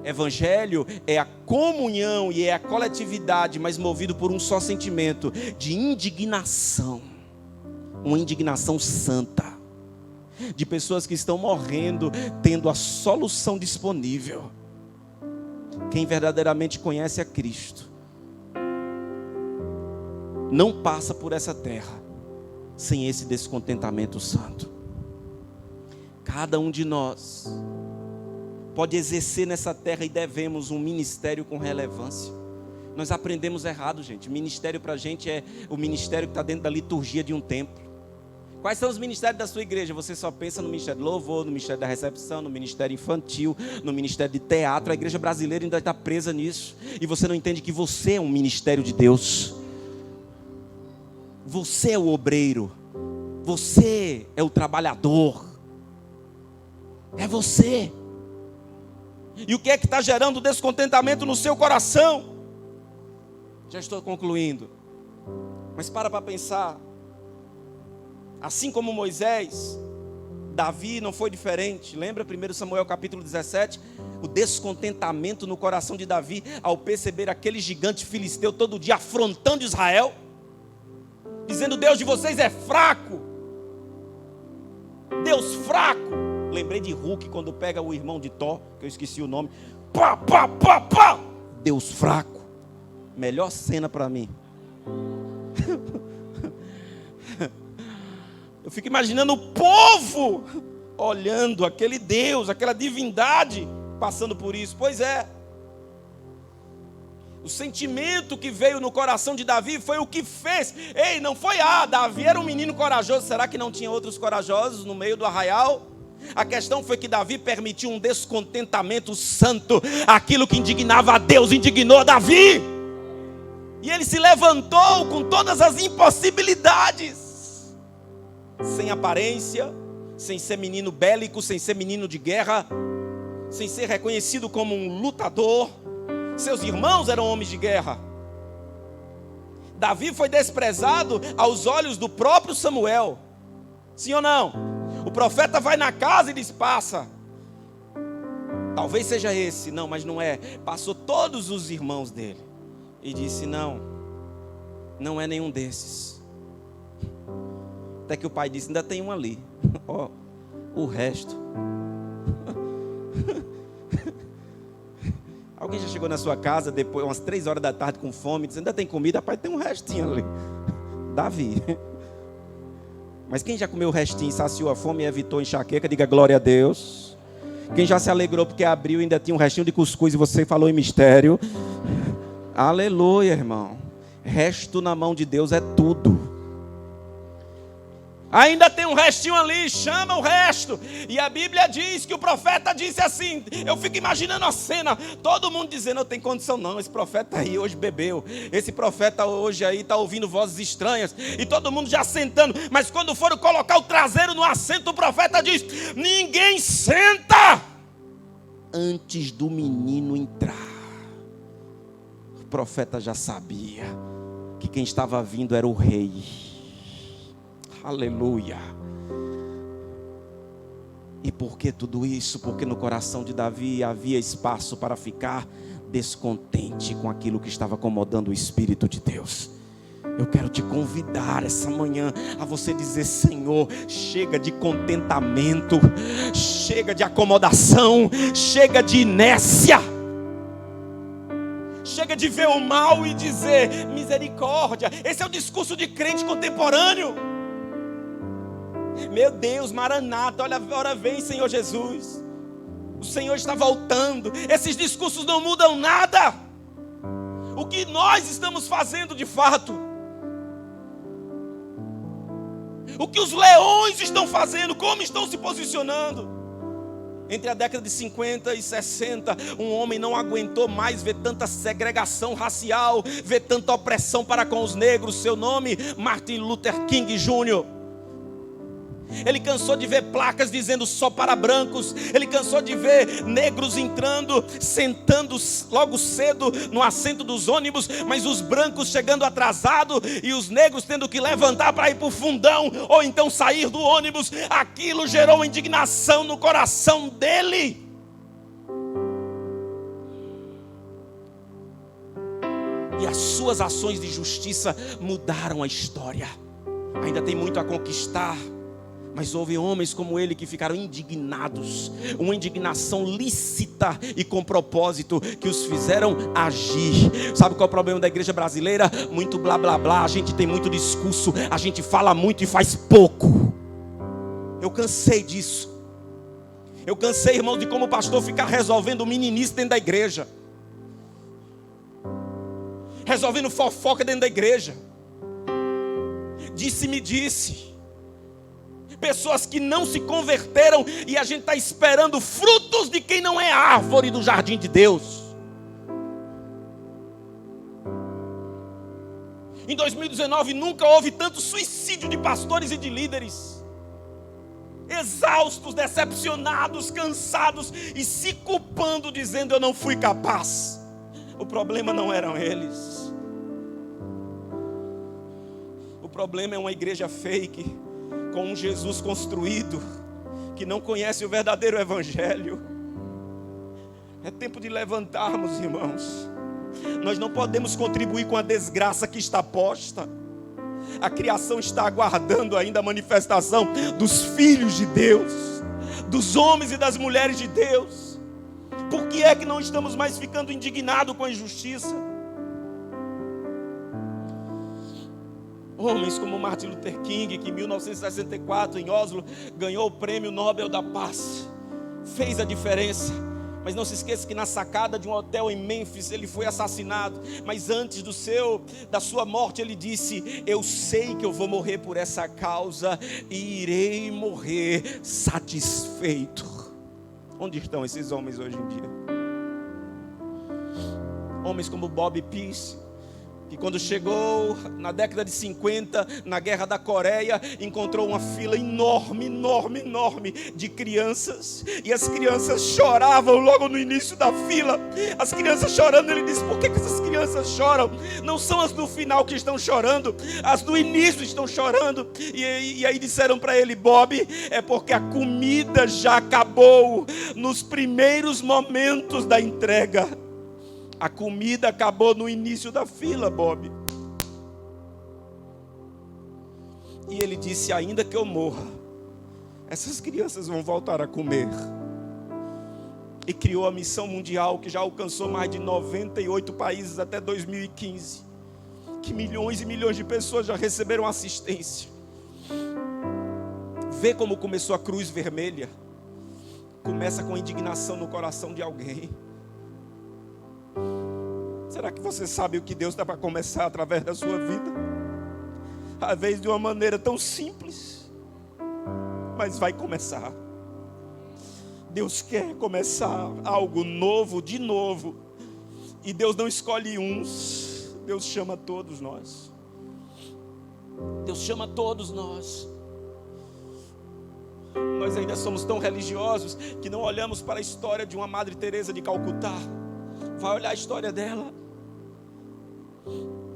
Evangelho é a comunhão e é a coletividade, mas movido por um só sentimento de indignação. Uma indignação santa. De pessoas que estão morrendo, tendo a solução disponível. Quem verdadeiramente conhece a Cristo não passa por essa terra sem esse descontentamento santo. Cada um de nós pode exercer nessa terra, e devemos, um ministério com relevância. Nós aprendemos errado, gente. Ministério para a gente é o ministério que está dentro da liturgia de um templo. Quais são os ministérios da sua igreja? Você só pensa no ministério de louvor, no ministério da recepção, no ministério infantil, no ministério de teatro. A igreja brasileira ainda está presa nisso. E você não entende que você é um ministério de Deus. Você é o obreiro. Você é o trabalhador. É você. E o que é que está gerando descontentamento no seu coração? Já estou concluindo. Mas para pensar. Assim como Moisés, Davi não foi diferente. Lembra 1 Samuel capítulo 17? O descontentamento no coração de Davi ao perceber aquele gigante filisteu todo dia afrontando Israel, dizendo: Deus de vocês é fraco. Deus fraco. Lembrei de Hulk quando pega o irmão de Thor, que eu esqueci o nome. Pá, pá, pá, pá. Deus fraco. Melhor cena para mim. Eu fico imaginando o povo olhando aquele Deus, aquela divindade, passando por isso. Pois é. O sentimento que veio no coração de Davi foi o que fez. Ei, não foi Davi era um menino corajoso. Será que não tinha outros corajosos no meio do arraial? A questão foi que Davi permitiu um descontentamento santo. Aquilo que indignava a Deus indignou Davi. E ele se levantou com todas as impossibilidades. Sem aparência, sem ser menino bélico, sem ser menino de guerra, sem ser reconhecido como um lutador. Seus irmãos eram homens de guerra. Davi foi desprezado aos olhos do próprio Samuel. Sim ou não? O profeta vai na casa e diz: passa. Talvez seja esse. Não, mas não é. Passou todos os irmãos dele e disse: não, Não é nenhum desses. Até que o pai disse: ainda tem um ali. Ó, o resto. Alguém já chegou na sua casa depois, umas 3 horas da tarde com fome, dizendo: ainda tem comida? Pai, tem um restinho ali. Davi. Mas quem já comeu o restinho, saciou a fome e evitou enxaqueca, diga glória a Deus. Quem já se alegrou porque abriu e ainda tinha um restinho de cuscuz e você falou em mistério. Aleluia, irmão. Resto na mão de Deus é tudo. Ainda tem um restinho ali, chama o resto. E a Bíblia diz que o profeta disse assim. Eu fico imaginando a cena, todo mundo dizendo: não tem condição não, esse profeta aí hoje bebeu, esse profeta hoje aí está ouvindo vozes estranhas. E todo mundo já sentando. Mas quando foram colocar o traseiro no assento, o profeta diz: ninguém senta antes do menino entrar. O profeta já sabia que quem estava vindo era o rei. Aleluia. E por que tudo isso? Porque no coração de Davi havia espaço para ficar descontente com aquilo que estava acomodando o Espírito de Deus. Eu quero te convidar essa manhã a você dizer: Senhor, chega de contentamento, chega de acomodação, chega de inércia. Chega de ver o mal e dizer: misericórdia. Esse é o discurso de crente contemporâneo. Meu Deus, Maranata, olha, ora vem, Senhor Jesus. O Senhor está voltando. Esses discursos não mudam nada. O que nós estamos fazendo de fato? O que os leões estão fazendo? Como estão se posicionando? Entre a década de 50 e 60, um homem não aguentou mais ver tanta segregação racial, ver tanta opressão para com os negros. Seu nome, Martin Luther King Jr. Ele cansou de ver placas dizendo só para brancos. Ele cansou de ver negros entrando, sentando logo cedo no assento dos ônibus, mas os brancos chegando atrasado e os negros tendo que levantar para ir para o fundão ou então sair do ônibus. Aquilo gerou indignação no coração dele. E as suas ações de justiça mudaram a história. Ainda tem muito a conquistar, mas houve homens como ele que ficaram indignados, uma indignação lícita e com propósito, que os fizeram agir. Sabe qual é o problema da igreja brasileira? Muito blá blá blá, a gente tem muito discurso, a gente fala muito e faz pouco. Eu cansei disso. Eu cansei, irmão, de como pastor ficar resolvendo meninice dentro da igreja, resolvendo fofoca dentro da igreja. Disse-me disse. Pessoas que não se converteram e a gente está esperando frutos de quem não é árvore do jardim de Deus. Em 2019 nunca houve tanto suicídio de pastores e de líderes. Exaustos, decepcionados, cansados e se culpando, dizendo: eu não fui capaz. O problema não eram eles. O problema é uma igreja fake, com um Jesus construído, que não conhece o verdadeiro evangelho. É tempo de levantarmos, irmãos. Nós não podemos contribuir com a desgraça que está posta. A criação está aguardando ainda a manifestação dos filhos de Deus, dos homens e das mulheres de Deus. Por que é que não estamos mais ficando indignados com a injustiça? Homens como Martin Luther King, que em 1964 em Oslo ganhou o prêmio Nobel da Paz, fez a diferença. Mas não se esqueça que na sacada de um hotel em Memphis ele foi assassinado. Mas antes da sua morte ele disse: eu sei que eu vou morrer por essa causa e irei morrer satisfeito. Onde estão esses homens hoje em dia? Homens como Bob Peace, que quando chegou na década de 50, na guerra da Coreia, encontrou uma fila enorme de crianças, e as crianças choravam logo no início da fila. As crianças chorando, ele disse: por que essas crianças choram? Não são as do final que estão chorando, as do início estão chorando. E aí disseram para ele: Bob, é porque a comida já acabou nos primeiros momentos da entrega. A comida acabou no início da fila, Bob. E ele disse: ainda que eu morra, essas crianças vão voltar a comer. E criou a missão mundial, que já alcançou mais de 98 países até 2015. Que milhões e milhões de pessoas já receberam assistência. Vê como começou a cruz vermelha. Começa com indignação no coração de alguém. Será que você sabe o que Deus está para começar através da sua vida? Às vezes de uma maneira tão simples, mas vai começar. Deus quer começar algo novo, de novo. E Deus não escolhe uns, Deus chama todos nós. Deus chama todos nós. Nós ainda somos tão religiosos que não olhamos para a história de uma Madre Teresa de Calcutá. Vai olhar a história dela.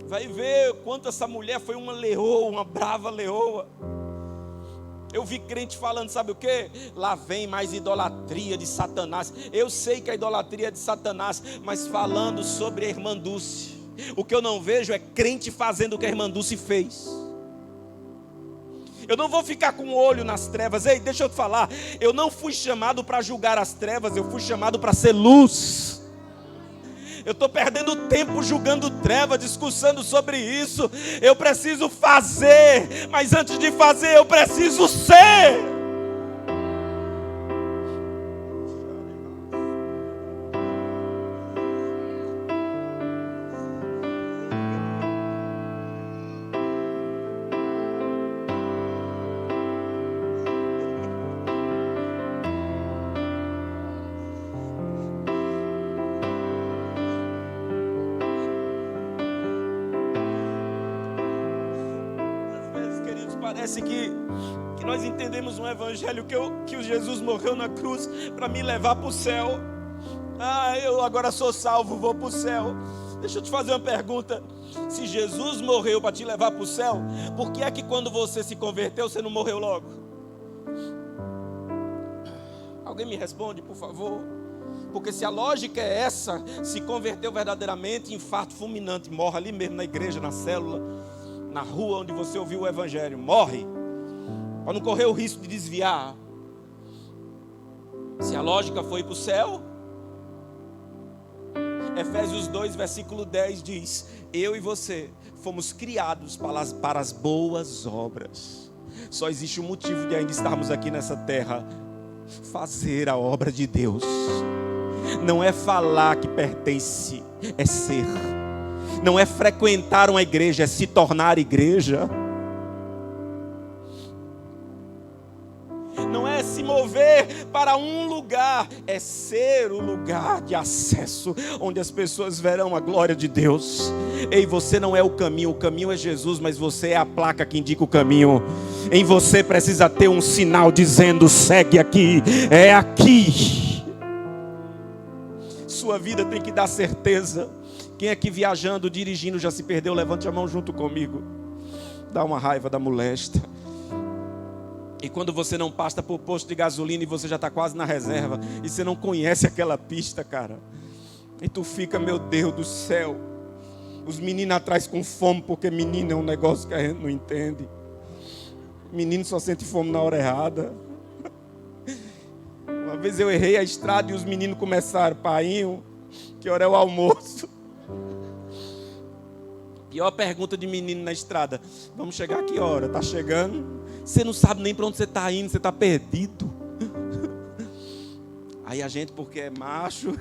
Vai ver quanto essa mulher foi uma leoa, uma brava leoa. Eu vi crente falando, sabe o que? Lá vem mais idolatria de Satanás. Eu sei que a idolatria é de Satanás, mas falando sobre a irmã Dulce. O que eu não vejo é crente fazendo o que a irmã Dulce fez. Eu não vou ficar com o olho nas trevas. Ei, deixa eu te falar. Eu não fui chamado para julgar as trevas, eu fui chamado para ser luz. Eu estou perdendo tempo julgando treva, discussando sobre isso. Eu preciso fazer, mas antes de fazer eu preciso ser. Parece que nós entendemos um evangelho que o Jesus morreu na cruz para me levar para o céu. Eu agora sou salvo, vou para o céu. Deixa eu te fazer uma pergunta. Se Jesus morreu para te levar para o céu, por que é que quando você se converteu, você não morreu logo? Alguém me responde, por favor? Porque se a lógica é essa, se converteu verdadeiramente, infarto fulminante, morre ali mesmo na igreja, na célula, na rua onde você ouviu o evangelho, morre, para não correr o risco de desviar. Se a lógica foi para o céu, Efésios 2, versículo 10 diz: eu e você fomos criados para as boas obras. Só existe um motivo de ainda estarmos aqui nessa terra: fazer a obra de Deus. Não é falar que pertence, é ser. Não é frequentar uma igreja, é se tornar igreja. Não é se mover para um lugar, é ser o lugar de acesso, onde as pessoas verão a glória de Deus. Ei, você não é o caminho é Jesus, mas você é a placa que indica o caminho. Em você precisa ter um sinal dizendo: segue aqui, é aqui. Sua vida tem que dar certeza. Quem aqui viajando, dirigindo, já se perdeu? Levante a mão junto comigo. Dá uma raiva da molesta. E quando você não passa por posto de gasolina e você já está quase na reserva, e você não conhece aquela pista, cara, e tu fica, meu Deus do céu, os meninos atrás com fome, porque menino é um negócio que a gente não entende. Menino só sente fome na hora errada. Uma vez eu errei a estrada e os meninos começaram: painho, que hora é o almoço? Pior pergunta de menino na estrada: vamos chegar a que hora? Tá chegando? Você não sabe nem para onde você está indo, você está perdido. Aí a gente, porque é macho,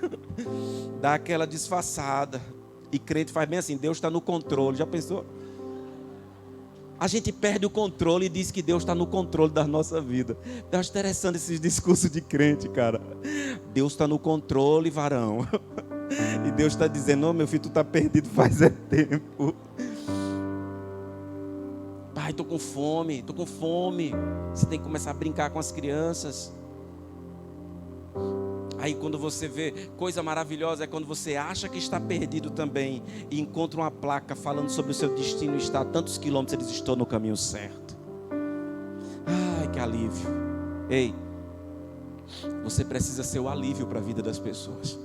dá aquela disfarçada. E crente faz bem assim: Deus está no controle. Já pensou? A gente perde o controle e diz que Deus está no controle da nossa vida. Eu acho interessante esses discursos de crente, cara. Deus está no controle, varão. E Deus está dizendo: ô meu filho, tu está perdido faz tempo. Pai, estou com fome. Você tem que começar a brincar com as crianças. Aí quando você vê, coisa maravilhosa é quando você acha que está perdido também e encontra uma placa falando sobre o seu destino, está a tantos quilômetros, eles estão no caminho certo. Ai, que alívio. Ei, você precisa ser o alívio para a vida das pessoas.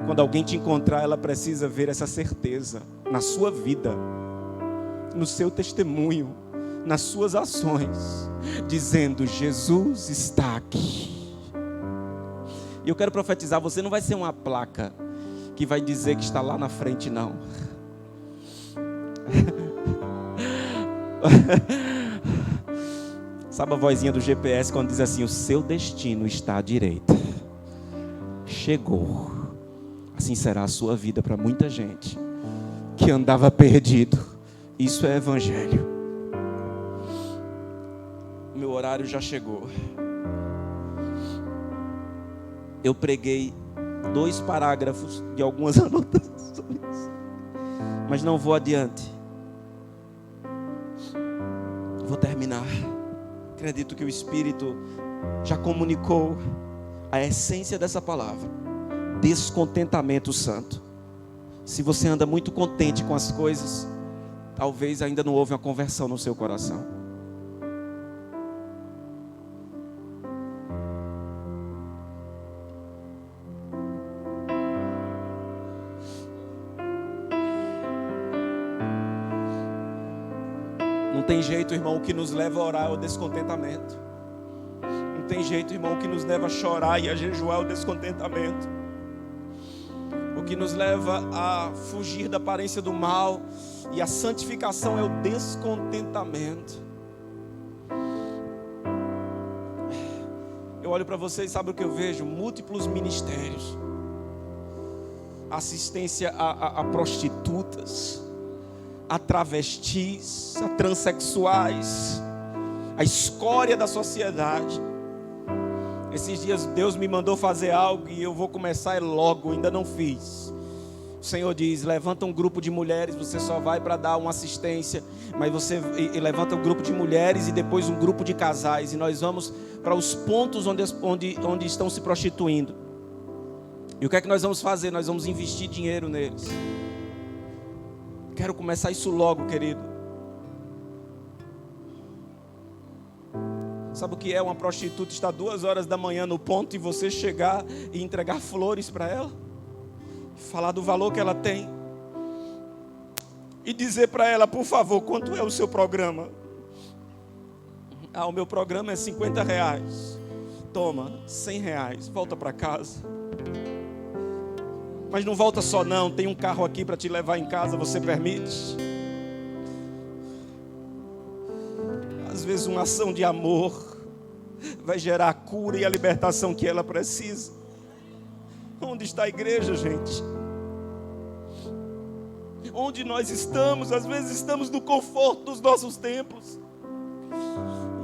Quando alguém te encontrar, ela precisa ver essa certeza na sua vida. no seu testemunho, nas suas ações, dizendo: Jesus está aqui. E eu quero profetizar, você não vai ser uma placa que vai dizer que está lá na frente, não. Sabe a vozinha do GPS quando diz assim: o seu destino está à direita. Chegou. Assim será a sua vida para muita gente que andava perdido. Isso é evangelho. Meu horário já chegou. Eu preguei 2 parágrafos de algumas anotações, mas não vou adiante. Vou terminar. Acredito que o Espírito já comunicou a essência dessa palavra: descontentamento santo. Se você anda muito contente com as coisas, talvez ainda não houve uma conversão no seu coração. Não tem jeito, irmão, o que nos leva a orar é o descontentamento. Não tem jeito, irmão, o que nos leva a chorar e a jejuar é o descontentamento. O que nos leva a fugir da aparência do mal e a santificação é o descontentamento. Eu olho para vocês, sabe o que eu vejo? Múltiplos ministérios. Assistência a prostitutas, a travestis, a transexuais, a escória da sociedade. Esses dias Deus me mandou fazer algo e eu vou começar logo, ainda não fiz. O Senhor diz: levanta um grupo de mulheres, você só vai para dar uma assistência, mas você levanta um grupo de mulheres e depois um grupo de casais, e nós vamos para os pontos onde estão se prostituindo. E o que é que nós vamos fazer? Nós vamos investir dinheiro neles. Quero começar isso logo, querido. Sabe o que é uma prostituta estar 2 horas da manhã no ponto e você chegar e entregar flores para ela? Falar do valor que ela tem. E dizer para ela: por favor, quanto é o seu programa? Ah, o meu programa é R$50. Toma, R$100, volta para casa. Mas não volta só não, tem um carro aqui para te levar em casa, você permite? Às vezes uma ação de amor vai gerar a cura e a libertação que ela precisa. Onde está a igreja, gente? Onde nós estamos? Às vezes estamos no conforto dos nossos templos.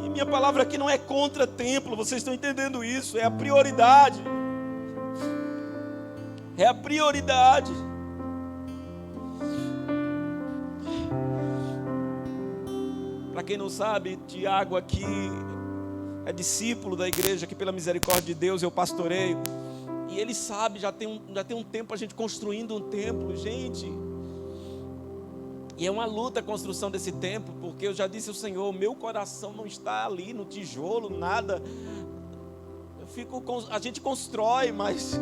E minha palavra aqui não é contra templo, vocês estão entendendo isso? É a prioridade. É a prioridade. Para quem não sabe, Tiago aqui é discípulo da igreja, que pela misericórdia de Deus eu pastoreio. E ele sabe, já tem um tempo a gente construindo um templo, gente. E é uma luta a construção desse templo, porque eu já disse ao Senhor: meu coração não está ali no tijolo, nada. A gente constrói, mas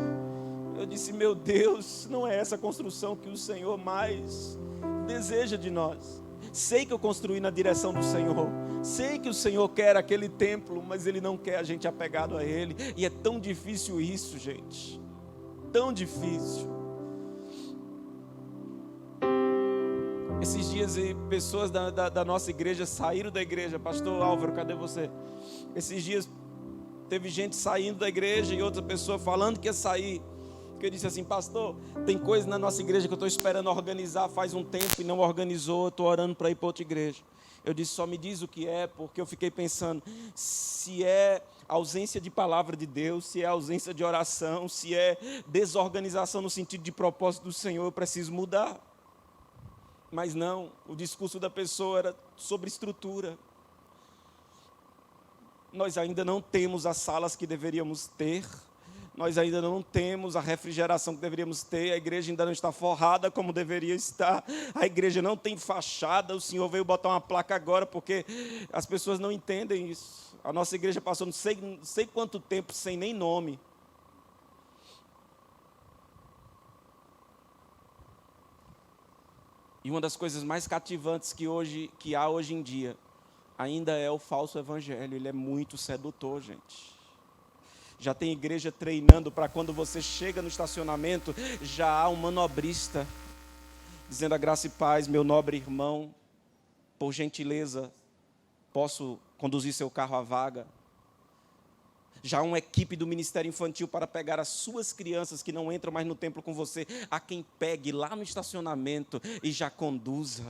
eu disse: meu Deus, não é essa construção que o Senhor mais deseja de nós. Sei que eu construí na direção do Senhor. Sei que o Senhor quer aquele templo, mas Ele não quer a gente apegado a Ele. E é tão difícil isso, gente. Tão difícil. Esses dias pessoas da nossa igreja saíram da igreja. Pastor Álvaro, cadê você? Esses dias teve gente saindo da igreja e outra pessoa falando que ia sair. Porque eu disse assim: pastor, tem coisa na nossa igreja que eu estou esperando organizar faz um tempo e não organizou, eu estou orando para ir para outra igreja. Eu disse: só me diz o que é, porque eu fiquei pensando, se é ausência de palavra de Deus, se é ausência de oração, se é desorganização no sentido de propósito do Senhor, eu preciso mudar. Mas não, o discurso da pessoa era sobre estrutura. Nós ainda não temos as salas que deveríamos ter. Nós ainda não temos a refrigeração que deveríamos ter. A igreja ainda não está forrada como deveria estar. A igreja não tem fachada. O Senhor veio botar uma placa agora porque as pessoas não entendem isso. A nossa igreja passou não sei quanto tempo sem nem nome. E uma das coisas mais cativantes que há hoje em dia ainda é o falso evangelho. Ele é muito sedutor, gente. Já tem igreja treinando para quando você chega no estacionamento, já há um manobrista dizendo: a graça e paz, meu nobre irmão, por gentileza, posso conduzir seu carro à vaga? Já há uma equipe do Ministério Infantil para pegar as suas crianças que não entram mais no templo com você, a quem pegue lá no estacionamento e já conduza.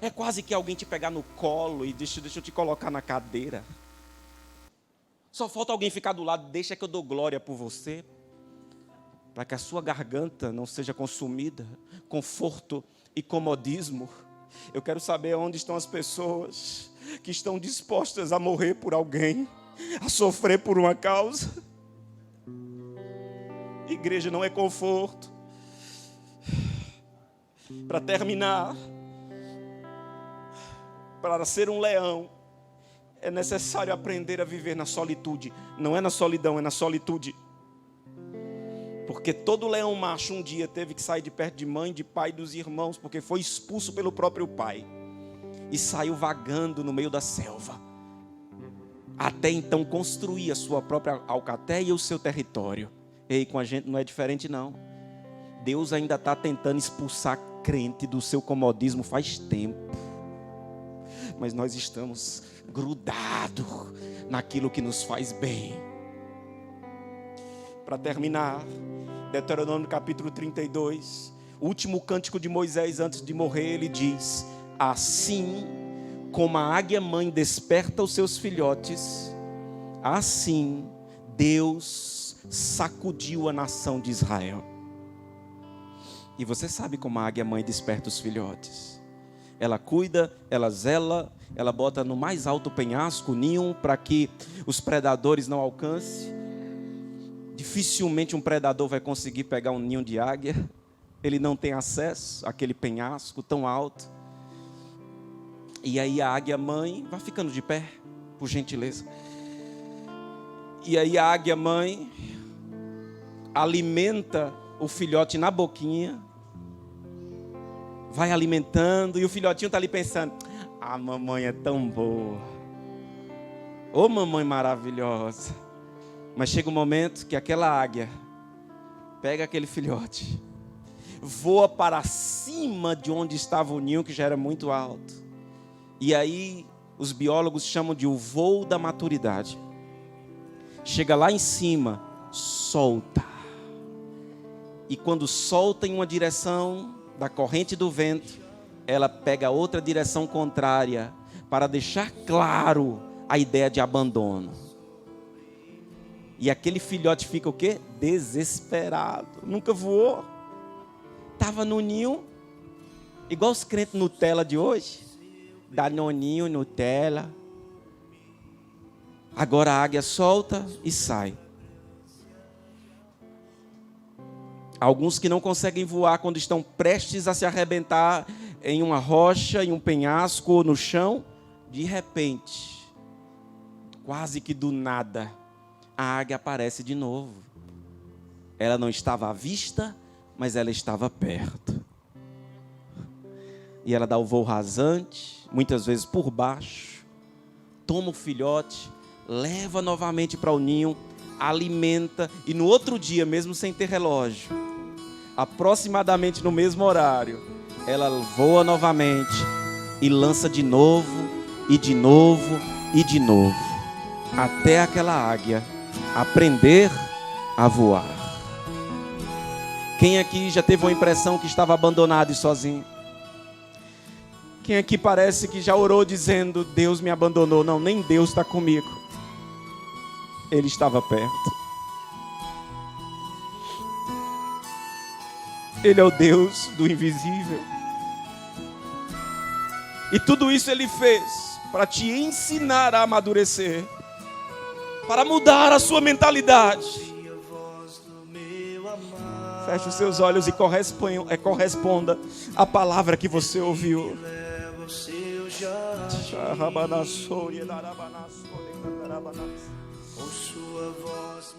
É quase que alguém te pegar no colo e deixa eu te colocar na cadeira. Só falta alguém ficar do lado: deixa que eu dou glória por você, para que a sua garganta não seja consumida, conforto e comodismo. Eu quero saber onde estão as pessoas que estão dispostas a morrer por alguém, a sofrer por uma causa. Igreja não é conforto. Para terminar, para ser um leão, é necessário aprender a viver na solitude. Não é na solidão, é na solitude. Porque todo leão macho um dia teve que sair de perto de mãe, de pai e dos irmãos, porque foi expulso pelo próprio pai e saiu vagando no meio da selva, até então construir a sua própria alcateia e o seu território. E com a gente não é diferente não. Deus ainda está tentando expulsar crente do seu comodismo faz tempo, mas nós estamos grudados naquilo que nos faz bem. Para terminar, Deuteronômio capítulo 32, o último cântico de Moisés antes de morrer, ele diz: assim como a águia mãe desperta os seus filhotes, assim Deus sacudiu a nação de Israel. E você sabe como a águia mãe desperta os filhotes. Ela cuida, ela zela, ela bota no mais alto penhasco o ninho para que os predadores não alcancem. Dificilmente um predador vai conseguir pegar um ninho de águia. Ele não tem acesso àquele penhasco tão alto. E aí a águia mãe vai ficando de pé, por gentileza. E aí a águia mãe alimenta o filhote na boquinha, vai alimentando, e o filhotinho está ali pensando: a mamãe é tão boa, ô mamãe maravilhosa. Mas chega um momento que aquela águia pega aquele filhote, voa para cima de onde estava o ninho, que já era muito alto. E aí os biólogos chamam de o voo da maturidade. Chega lá em cima, solta. E quando solta em uma direção da corrente do vento, ela pega outra direção contrária, para deixar claro a ideia de abandono. E aquele filhote fica o quê? Desesperado. Nunca voou. Estava no ninho, igual os crentes Nutella de hoje. Danoninho, Nutella. Agora a águia solta e sai. Alguns que não conseguem voar quando estão prestes a se arrebentar em uma rocha, em um penhasco ou no chão, de repente, quase que do nada, a águia aparece de novo. Ela não estava à vista, mas ela estava perto. E ela dá o voo rasante, muitas vezes por baixo, toma o filhote, leva novamente para o ninho, alimenta, e no outro dia, mesmo sem ter relógio, aproximadamente no mesmo horário, ela voa novamente e lança de novo, e de novo, e de novo, até aquela águia aprender a voar. Quem aqui já teve uma impressão que estava abandonado e sozinho? Quem aqui parece que já orou dizendo: Deus me abandonou? Não, nem Deus está comigo. Ele estava perto. Ele é o Deus do invisível. E tudo isso Ele fez para te ensinar a amadurecer, para mudar a sua mentalidade. Feche os seus olhos e corresponda à palavra que você ouviu. Com sua voz